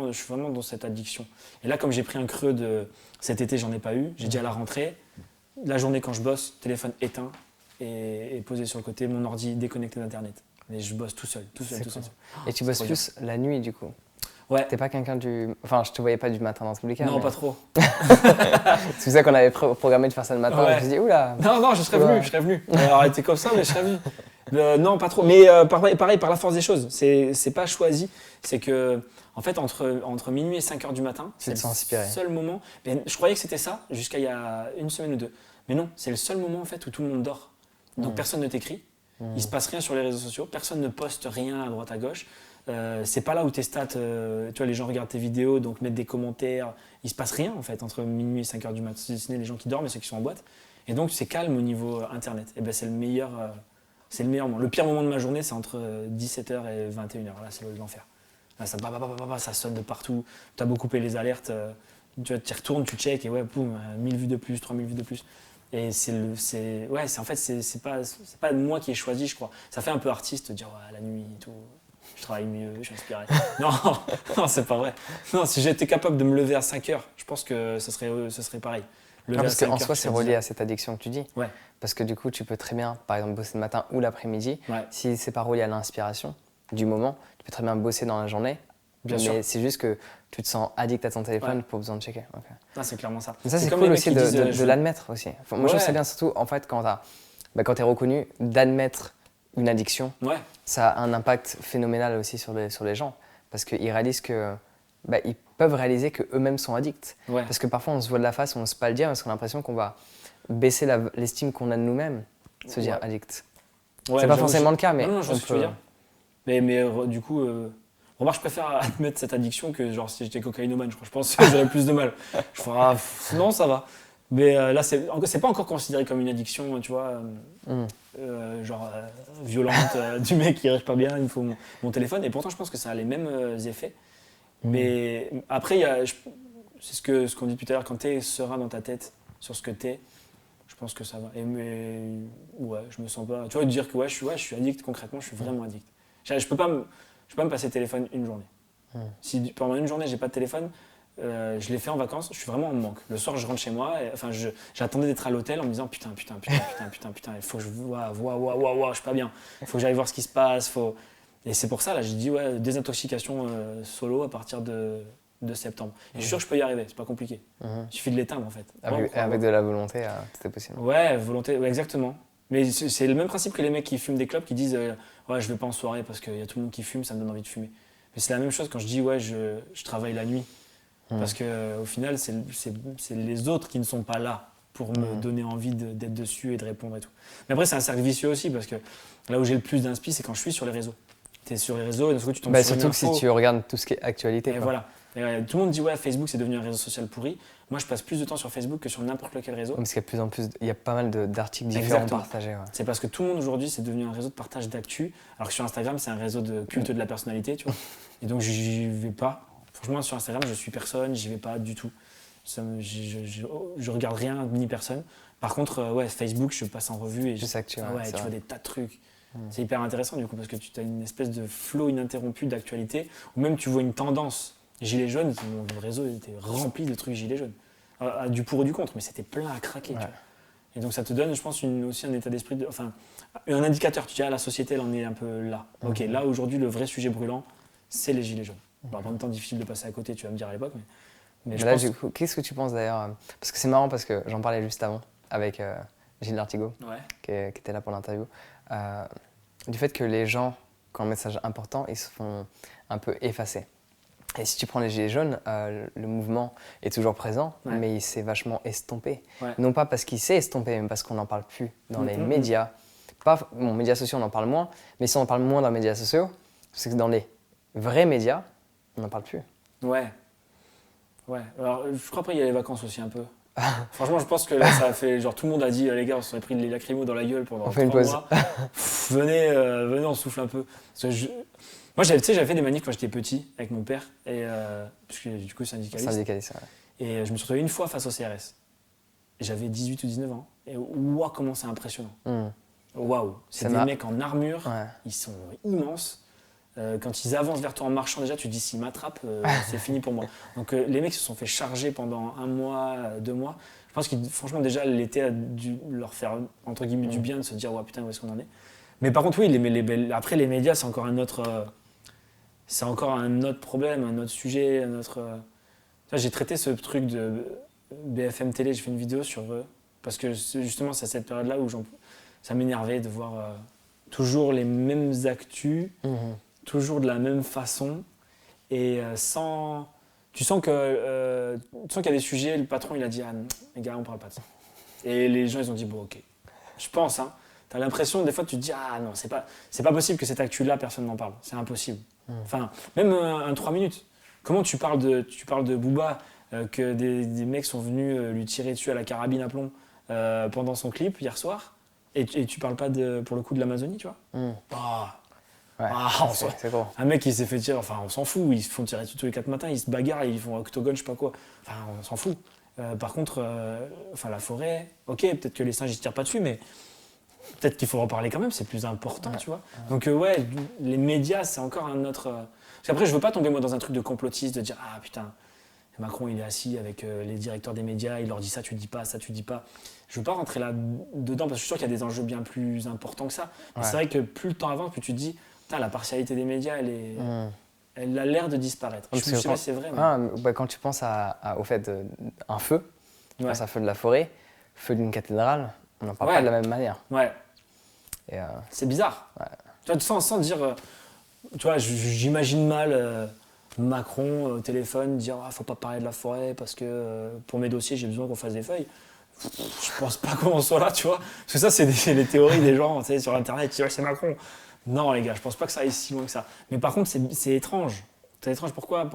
dans cette addiction. Et là, comme j'ai pris un creux cet été, j'en ai pas eu. J'ai dit à la rentrée, la journée quand je bosse, téléphone éteint et posé sur le côté, mon ordi déconnecté d'Internet. Et je bosse tout seul. Et tu bosses plus la nuit, du coup? Ouais. T'es pas quelqu'un du... Enfin, je te voyais pas du matin dans tous les cas. Non, mais... pas trop. C'est pour ça qu'on avait programmé de faire ça le matin. Ouais. Je me suis dit, oula. Non, je serais venu. Alors, t'es comme ça, mais je serais venu. Non, pas trop. Mais pareil, par la force des choses. C'est pas choisi. C'est que, en fait, entre minuit et 5h du matin, c'est le seul moment. Mais je croyais que c'était ça jusqu'à il y a 1 semaine ou 2. Mais non, c'est le seul moment en fait où tout le monde dort. Donc personne ne t'écrit. Il se passe rien sur les réseaux sociaux. Personne ne poste rien à droite à gauche. C'est pas là où tes stats, tu vois, les gens regardent tes vidéos, donc mettent des commentaires. Il se passe rien en fait entre minuit et 5h du matin. Ce n'est les gens qui dorment et ceux qui sont en boîte. Et donc c'est calme au niveau internet. Et ben c'est le meilleur moment. Le pire moment de ma journée, c'est entre 17h et 21h. Là, c'est l'enfer. Là, ça sonne de partout. Tu as beau couper les alertes. Tu y retournes, tu check et ouais, boum, 1000 vues de plus, 3000 vues de plus. Et en fait, c'est pas moi qui ai choisi, je crois. Ça fait un peu artiste de dire ouais, la nuit et tout. Je travaille mieux, je suis inspiré. non, c'est pas vrai. Non, si j'étais capable de me lever à 5h, je pense que ce serait pareil. Parce qu'en soi, c'est relié à cette addiction que tu dis. Ouais. Parce que du coup, tu peux très bien, par exemple, bosser le matin ou l'après-midi. Ouais. Si c'est pas relié à l'inspiration, du moment. Tu peux très bien bosser dans la journée. Bien mais sûr. c'est juste que tu te sens addict à ton téléphone pour besoin de checker. Ok. Ah, c'est clairement ça. Mais ça, c'est comme cool les mecs aussi qui disent, de l'admettre aussi. Enfin, moi, je trouve ça bien, surtout en fait, quand tu es reconnu, d'admettre une addiction. Ouais, Ça a un impact phénoménal aussi sur les gens. Parce qu'ils réalisent que. Ils peuvent réaliser qu'eux-mêmes sont addicts. ouais. Parce que parfois, on se voit de la face, on n'ose pas le dire, parce qu'on a l'impression qu'on va baisser l'estime qu'on a de nous-mêmes, se dire Ouais. addict. Ouais, C'est pas j'avoue, forcément le cas, mais non, je vois on ce que tu veux peut. dire. Du coup, remarque, je préfère admettre cette addiction que genre si j'étais cocaïnomane, je crois. Je pense que j'aurais plus de mal. Je ferais, non, ça va. Mais là, c'est pas encore considéré comme une addiction, tu vois, Mm. violente, du mec qui arrive pas bien, il me faut mon téléphone. Et pourtant, je pense que ça a les mêmes effets. Mais après, c'est ce qu'on dit tout à l'heure, quand t'es serein dans ta tête sur ce que t'es, je pense que ça va. Ouais, je me sens pas. Tu vois, dire que je suis addict, concrètement, je suis vraiment addict. Je peux pas me passer le téléphone une journée. Si pendant une journée, j'ai pas de téléphone, je l'ai fait en vacances, je suis vraiment en manque. Le soir, je rentre chez moi, j'attendais d'être à l'hôtel en me disant putain, il faut que je vois, je suis pas bien. Il faut que j'aille voir ce qui se passe. Et c'est pour ça, là, j'ai dit, ouais, désintoxication solo à partir de septembre. Et je suis sûr que je peux y arriver, c'est pas compliqué. Il suffit de l'éteindre, en fait. Avec de la volonté, tout est possible. Ouais, volonté, ouais, exactement. Mais c'est le même principe que les mecs qui fument des clopes qui disent ouais, je vais pas en soirée parce qu'il y a tout le monde qui fume, ça me donne envie de fumer. Mais c'est la même chose quand je dis ouais, je travaille la nuit. Parce qu'au final, c'est les autres qui ne sont pas là pour me donner envie d'être dessus et de répondre et tout. Mais après, c'est un cercle vicieux aussi parce que là où j'ai le plus d'inspi, c'est quand je suis sur les réseaux. Tu es sur les réseaux et d'un coup, tu tombes sur une Surtout que info. si tu regardes tout ce qui est actualité. Et voilà. Et, tout le monde dit ouais, Facebook c'est devenu un réseau social pourri. Moi, je passe plus de temps sur Facebook que sur n'importe lequel réseau. Parce qu'il y a de plus en plus, il y a pas mal d'articles différents Exactement. partagés. Ouais. C'est parce que tout le monde aujourd'hui c'est devenu un réseau de partage d'actu, alors que sur Instagram c'est un réseau de culte de la personnalité, tu vois. Et donc j'y vais pas. Franchement, sur Instagram, je suis personne, j'y vais pas du tout. Je regarde rien ni personne. Par contre, ouais, Facebook, je passe en revue et Juste actu, tu c'est vois vrai. des tas de trucs. C'est hyper intéressant du coup parce que tu as une espèce de flow ininterrompu d'actualité ou même tu vois une tendance. Gilets jaunes, mon réseau était rempli de trucs gilets jaunes. Du pour et du contre, mais c'était plein à craquer. Tu vois. Et donc ça te donne, je pense, aussi un état d'esprit, un indicateur. Tu dis, la société, elle en est un peu là. Ok, là aujourd'hui, le vrai sujet brûlant, c'est les gilets jaunes. Bon, en même temps, difficile de passer à côté, tu vas me dire à l'époque. Mais là, du coup, qu'est-ce que tu penses d'ailleurs Parce que c'est marrant parce que j'en parlais juste avant avec Gilles Lartigot, qui était là pour l'interview, du fait que les gens, quand un message est important, ils se font un peu effacer. Et si tu prends les gilets jaunes, le mouvement est toujours présent, mais il s'est vachement estompé. Non pas parce qu'il s'est estompé, mais parce qu'on n'en parle plus dans les médias. Médias sociaux, on en parle moins, mais si on en parle moins dans les médias sociaux, c'est que dans les vrais médias, on n'en parle plus. Ouais. Alors, je crois après, il y a les vacances aussi un peu. Franchement, je pense que là, ça a fait. Genre, tout le monde a dit, les gars, on s'en est pris les lacrymos dans la gueule pendant 3 mois. Venez, on souffle un peu. Parce que moi, j'avais fait des manifs quand j'étais petit avec mon père, parce que du coup, syndicaliste. Et je me suis retrouvé une fois face au CRS. J'avais 18 ou 19 ans. Et waouh, comment c'est impressionnant. Waouh, c'est des mecs en armure, ils sont immenses. Quand ils avancent vers toi en marchant, déjà, tu te dis s'ils m'attrapent, c'est fini pour moi. Donc les mecs se sont fait charger pendant 1 mois, 2 mois. Je pense que franchement, déjà, l'été a dû leur faire entre guillemets du bien de se dire, ouais, putain, où est-ce qu'on en est. Mais par contre, oui, après, les médias, c'est encore un autre problème, un autre sujet, j'ai traité ce truc de BFM Télé, j'ai fait une vidéo sur eux, parce que justement, c'est à cette période-là où ça m'énervait de voir toujours les mêmes actus, toujours de la même façon, et tu sens qu'il y a des sujets, le patron il a dit, les gars, on parle pas de ça. Et les gens ils ont dit, bon, ok. Je pense, hein. T'as l'impression, des fois, tu te dis, non, c'est pas possible que cette actu-là, personne n'en parle. C'est impossible. Enfin, même un 3 minutes. Comment tu parles de Booba, que des mecs sont venus lui tirer dessus à la carabine à plomb pendant son clip hier soir, et tu parles pas pour le coup de l'Amazonie, tu vois. C'est gros. Un mec qui s'est fait tirer, on s'en fout, ils se font tirer dessus tous les 4 matins, ils se bagarrent, ils font octogone, je sais pas quoi. On s'en fout. Par contre, la forêt, ok, peut-être que les singes ils se tirent pas dessus, mais peut-être qu'il faut en parler quand même, c'est plus important, tu vois. Donc les médias, c'est encore un autre... Parce qu'après, je veux pas tomber moi dans un truc de complotiste, de dire, putain, Macron il est assis avec les directeurs des médias, il leur dit ça, tu dis pas, ça, tu dis pas. Je veux pas rentrer là-dedans, parce que je suis sûr qu'il y a des enjeux bien plus importants que ça. Mais c'est vrai que plus le temps avance, plus tu te dis, putain, la partialité des médias, elle a l'air de disparaître. Je sais pas si c'est vrai. Mais... Quand tu penses au fait d'un feu, tu Ouais. penses à feu de la forêt, feu d'une cathédrale, on n'en parle pas de la même manière. Ouais. Et, C'est bizarre. Ouais. Tu vois, sans dire. Tu vois, j'imagine mal Macron au téléphone dire faut pas parler de la forêt parce que pour mes dossiers, j'ai besoin qu'on fasse des feuilles. Je pense pas qu'on soit là, tu vois. Parce que ça, c'est les théories des gens, tu sais, sur Internet qui disent c'est Macron. Non, les gars, je pense pas que ça aille si loin que ça. Mais par contre, c'est étrange. C'est étrange. Pourquoi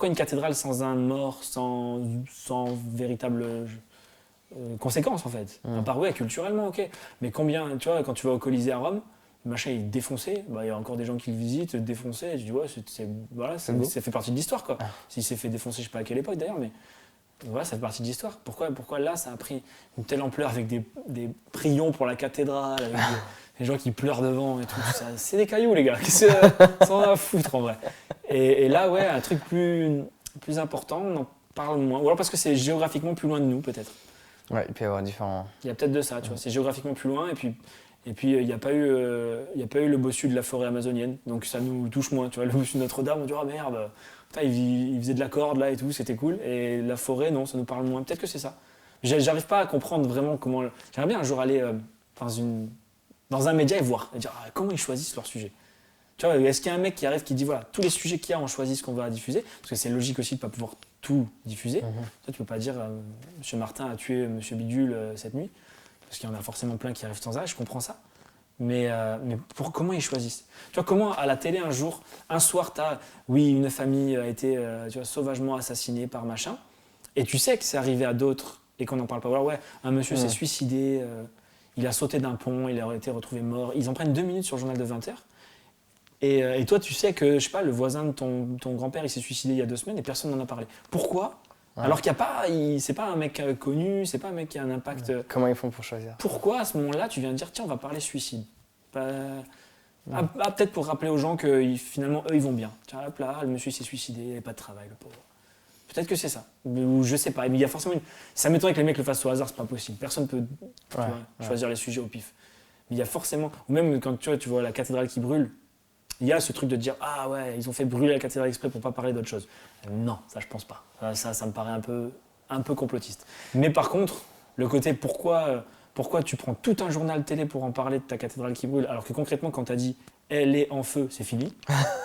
une cathédrale sans un mort, sans véritable conséquence, en fait? À part, ouais, culturellement, ok. Mais combien, tu vois, quand tu vas au Colisée à Rome, le machin est défoncé, il y a encore des gens qui le visitent, défoncé, et tu dis, ouais, voilà, ça fait partie de l'histoire, quoi. S'il s'est fait défoncer, je sais pas à quelle époque d'ailleurs, mais voilà, ça fait partie de l'histoire. Pourquoi là, ça a pris une telle ampleur avec des prions pour la cathédrale, avec des gens qui pleurent devant et tout ça. C'est des cailloux, les gars. Ça en a à foutre, en vrai. Et là, ouais, un truc plus important, on en parle moins. Ou alors parce que c'est géographiquement plus loin de nous, peut-être. Ouais, il peut y avoir différents... Il y a peut-être de ça, tu vois. C'est géographiquement plus loin, et puis il n'y a pas eu le bossu de la forêt amazonienne, donc ça nous touche moins, tu vois. Le bossu de Notre-Dame, on dit, oh merde, putain, il faisait de la corde là et tout, c'était cool. Et la forêt, non, ça nous parle moins. Peut-être que c'est ça. J'arrive pas à comprendre vraiment comment... J'aimerais bien un jour aller dans un média et voir, et dire comment ils choisissent leur sujet. Tu vois, est-ce qu'il y a un mec qui arrive qui dit, voilà, tous les sujets qu'il y a, on choisit ce qu'on va diffuser, parce que c'est logique aussi de ne pas pouvoir tout diffuser. Toi, tu peux pas dire, Monsieur Martin a tué Monsieur Bidule cette nuit, parce qu'il y en a forcément plein qui arrivent sans arrêt, je comprends ça. Mais comment ils choisissent? Tu vois, comment à la télé un soir, une famille a été sauvagement assassinée par machin, et tu sais que c'est arrivé à d'autres et qu'on n'en parle pas. Alors, ouais, un monsieur s'est suicidé, il a sauté d'un pont, il a été retrouvé mort. Ils en prennent 2 minutes sur le journal de 20h. Et toi, tu sais que, je sais pas, le voisin de ton grand-père, il s'est suicidé il y a 2 semaines et personne n'en a parlé. Pourquoi ? Alors qu'il n'y a pas, c'est pas un mec connu, c'est pas un mec qui a un impact. Comment ils font pour choisir? Pourquoi à ce moment-là, tu viens de dire tiens, on va parler suicide? Peut-être pour rappeler aux gens que finalement, eux, ils vont bien. Tiens, hop là, le monsieur s'est suicidé, il n'avait pas de travail, le pauvre. Peut-être que c'est ça. Ou je sais pas. Mais il y a forcément ça m'étonnerait que les mecs le fassent au hasard, c'est pas possible. Personne peut choisir les sujets au pif. Mais il y a forcément. Ou même quand tu vois la cathédrale qui brûle, il y a ce truc de dire ah ouais, ils ont fait brûler la cathédrale exprès pour pas parler d'autre chose. Non, ça je pense pas. Ça me paraît un peu complotiste. Mais par contre, le côté pourquoi tu prends tout un journal télé pour en parler de ta cathédrale qui brûle, alors que concrètement quand tu as dit elle est en feu, c'est fini.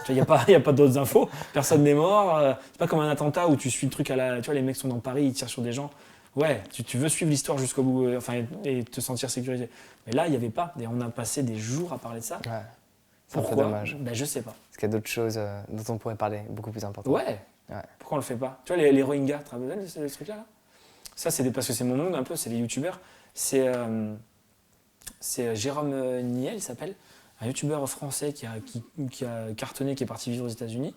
Il n'y a pas d'autres infos, personne n'est mort. C'est pas comme un attentat où tu suis le truc tu vois, les mecs sont dans Paris, ils tirent sur des gens. Ouais, tu veux suivre l'histoire jusqu'au bout, et te sentir sécurisé. Mais là, il n'y avait pas. Et on a passé des jours à parler de ça. Ouais. C'est pourquoi? un peu dommage. Ben, je sais pas. Parce qu'il y a d'autres choses dont on pourrait parler, beaucoup plus importantes. Ouais. Pourquoi on le fait pas? Tu vois, les Rohingyas, tu te rappelles de ce truc-là là? Ça, parce que c'est mon monde un peu, c'est les youtubeurs. C'est Jérôme Niel, il s'appelle, un youtubeur français qui a cartonné, qui est parti vivre aux États-Unis,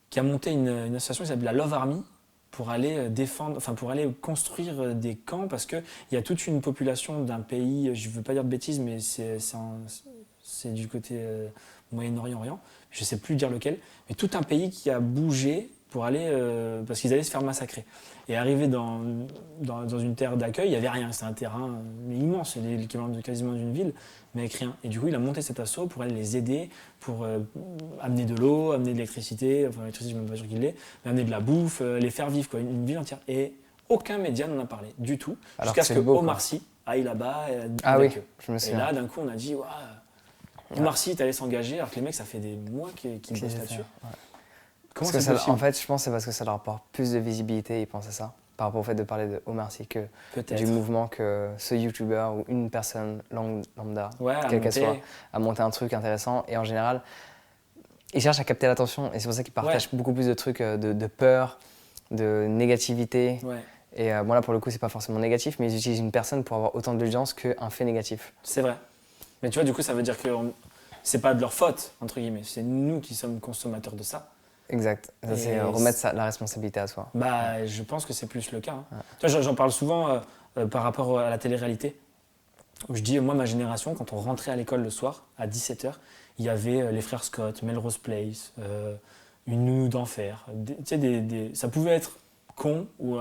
qui a monté une association qui s'appelle la Love Army pour aller pour aller construire des camps, parce qu'il y a toute une population d'un pays, je ne veux pas dire de bêtises, mais c'est du côté Moyen-Orient, je ne sais plus dire lequel, mais tout un pays qui a bougé pour aller, parce qu'ils allaient se faire massacrer. Et arrivé dans une terre d'accueil, il n'y avait rien, c'était un terrain immense, c'est l'équivalent quasiment d'une ville, mais avec rien. Et du coup, il a monté cet assaut pour aller les aider, pour amener de l'eau, amener de l'électricité, enfin l'électricité, je ne suis même pas sûr qu'il l'ait, mais amener de la bouffe, les faire vivre, quoi, une ville entière. Et aucun média n'en a parlé du tout, jusqu'à ce que Omar Sy aille là-bas avec eux. Je me souviens. Et là, d'un coup, on a dit, Omar Sy est allé s'engager, alors que les mecs, ça fait des mois qu'ils bossent là-dessus. Ouais. Comment c'est possible ? En fait, je pense que c'est parce que ça leur apporte plus de visibilité, ils pensent à ça, par rapport au fait de parler de Omar Sy que du mouvement que ce youtubeur ou une personne lambda, quelle qu'elle soit, a monté un truc intéressant. Et en général, ils cherchent à capter l'attention et c'est pour ça qu'ils partagent beaucoup plus de trucs de peur, de négativité. Ouais. Et bon là, pour le coup, c'est pas forcément négatif, mais ils utilisent une personne pour avoir autant d'audience qu'un fait négatif. C'est vrai. Mais tu vois, du coup, ça veut dire que c'est pas de leur faute, entre guillemets. C'est nous qui sommes consommateurs de ça. Exact. Ça, c'est remettre la responsabilité à soi. Bah, je pense que c'est plus le cas. Hein. Ouais. Tu vois, j'en parle souvent par rapport à la télé-réalité. Où je dis, moi, ma génération, quand on rentrait à l'école le soir, à 17h, il y avait les frères Scott, Melrose Place, Une nounou d'enfer. Ça pouvait être con ou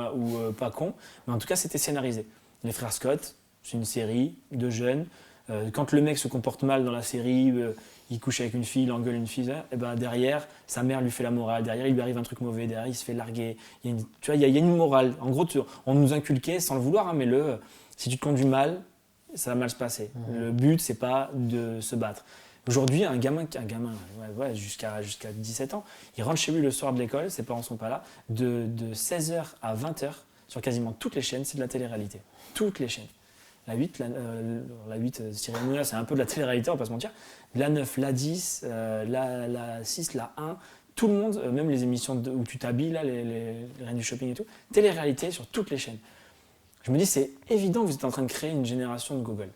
pas con, mais en tout cas, c'était scénarisé. Les frères Scott, c'est une série de jeunes. Quand le mec se comporte mal dans la série, il couche avec une fille, il engueule une fille, et ben derrière, sa mère lui fait la morale, derrière il lui arrive un truc mauvais, derrière il se fait larguer. Tu vois, il y a une morale. En gros, on nous inculquait, sans le vouloir, hein, mais si tu te conduis mal, ça va mal se passer. Le but, c'est pas de se battre. Aujourd'hui, un gamin jusqu'à 17 ans, il rentre chez lui le soir de l'école, ses parents sont pas là, de 16h à 20h, sur quasiment toutes les chaînes, c'est de la télé-réalité. Toutes les chaînes. La 8, la 8 Cyril Hanouna, c'est un peu de la télé-réalité, on va pas se mentir. La 9, la 10, la 6, la 1, tout le monde, même les émissions où tu t'habilles, là, les reines du shopping et tout, télé-réalité sur toutes les chaînes. Je me dis, c'est évident que vous êtes en train de créer une génération de Google.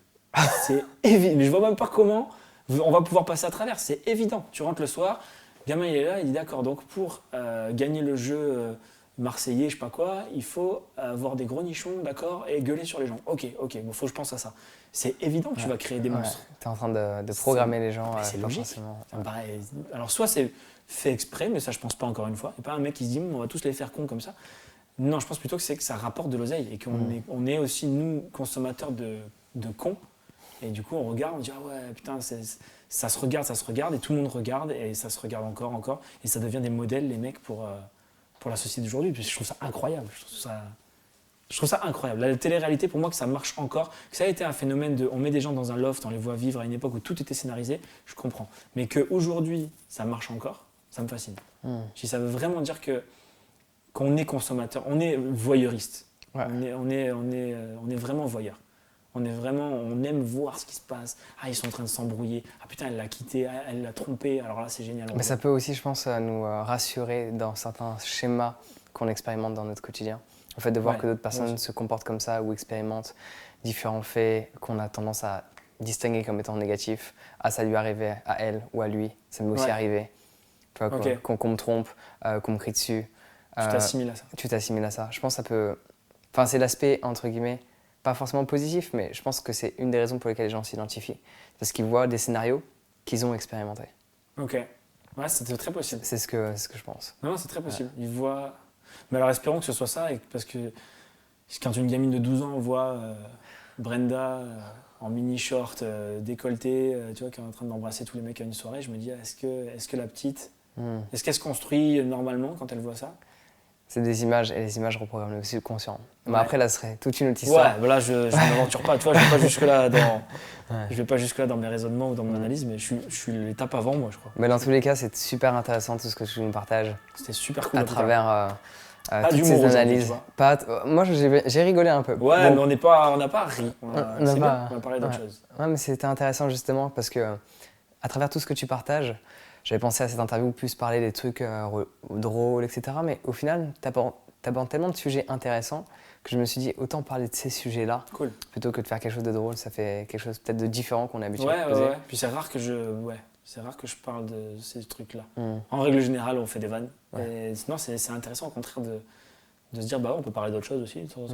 C'est évident, mais je vois même pas comment on va pouvoir passer à travers, c'est évident. Tu rentres le soir, le gamin il est là, il dit d'accord, donc pour gagner le jeu marseillais, je sais pas quoi, il faut avoir des gros nichons, d'accord, et gueuler sur les gens. Ok, bon, faut que je pense à ça. C'est évident que tu vas créer des monstres. Tu es en train de programmer les gens. C'est logique. Alors soit c'est fait exprès, mais ça je pense pas encore une fois. Il n'y a pas un mec qui se dit on va tous les faire cons comme ça. Non, je pense plutôt que c'est que ça rapporte de l'oseille et qu'on est aussi, nous, consommateurs de cons. Et du coup, on regarde, on dit ah ouais, putain, ça se regarde, et tout le monde regarde, et ça se regarde encore. Et ça devient des modèles, les mecs, pour la société d'aujourd'hui. Je trouve ça incroyable. Je trouve ça incroyable. La télé-réalité, pour moi, que ça marche encore, que ça a été un phénomène on met des gens dans un loft, on les voit vivre à une époque où tout était scénarisé, je comprends. Mais qu'aujourd'hui, ça marche encore, ça me fascine. Si ça veut vraiment dire qu'on est consommateur, on est voyeuriste. Ouais. On est vraiment voyeur. On aime voir ce qui se passe. Ah, ils sont en train de s'embrouiller. Ah putain, elle l'a quitté, elle l'a trompé. Alors là, c'est génial. Mais ça peut aussi, je pense, nous rassurer dans certains schémas qu'on expérimente dans notre quotidien. Le fait de voir que d'autres personnes se comportent comme ça ou expérimentent différents faits qu'on a tendance à distinguer comme étant négatifs. Ah, ça lui arrivait à elle ou à lui. Ça m'est aussi arrivé. Tu vois, qu'on me trompe, qu'on me crie dessus. Tu t'assimiles à ça. Tu t'assimiles à ça. Je pense que ça peut... Enfin, c'est l'aspect, entre guillemets, pas forcément positif, mais je pense que c'est une des raisons pour lesquelles les gens s'identifient. Parce qu'ils voient des scénarios qu'ils ont expérimentés. Ok. Ouais, c'est très possible. C'est ce que je pense. Non, c'est très possible. Ils voient... Mais alors espérons que ce soit ça, parce que quand une gamine de 12 ans voit Brenda en mini-short, décolleté, tu vois, qui est en train d'embrasser tous les mecs à une soirée, je me dis, est-ce que la petite... Est-ce qu'elle se construit normalement quand elle voit ça ? C'est des images, et les images reprogramment le subconscient. Mais après, là, ce serait toute une autre histoire. Ouais, là, je ne m'aventure pas. Tu vois, je ne vais pas jusque-là dans mes raisonnements ou dans mon analyse, mais je suis l'étape avant moi, je crois. Mais dans tous les cas, c'est super intéressant tout ce que tu nous partages. C'était super cool. À travers toutes ces analyses. Moi, j'ai rigolé un peu. Ouais, mais on n'a pas ri. On a parlé d'autre chose. Ouais, mais c'était intéressant justement parce que à travers tout ce que tu partages, j'avais pensé à cette interview plus parler des trucs drôles, etc. Mais au final, t'abordes tellement de sujets intéressants que je me suis dit autant parler de ces sujets-là plutôt que de faire quelque chose de drôle. Ça fait quelque chose peut-être de différent qu'on a l'habitude de poser. Ouais. Puis c'est rare que je parle de ces trucs-là. En règle générale, on fait des vannes. Et sinon, c'est intéressant au contraire de se dire on peut parler d'autre chose aussi. On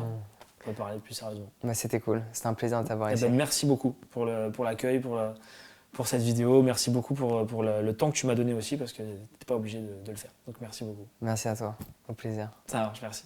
peut parler plus sérieusement. C'était cool. C'était un plaisir de t'avoir ici. Merci beaucoup pour l'accueil, pour cette vidéo. Merci beaucoup pour le temps que tu m'as donné aussi parce que tu n'étais pas obligé de le faire. Donc merci beaucoup. Merci à toi. Au plaisir. Ça marche, merci.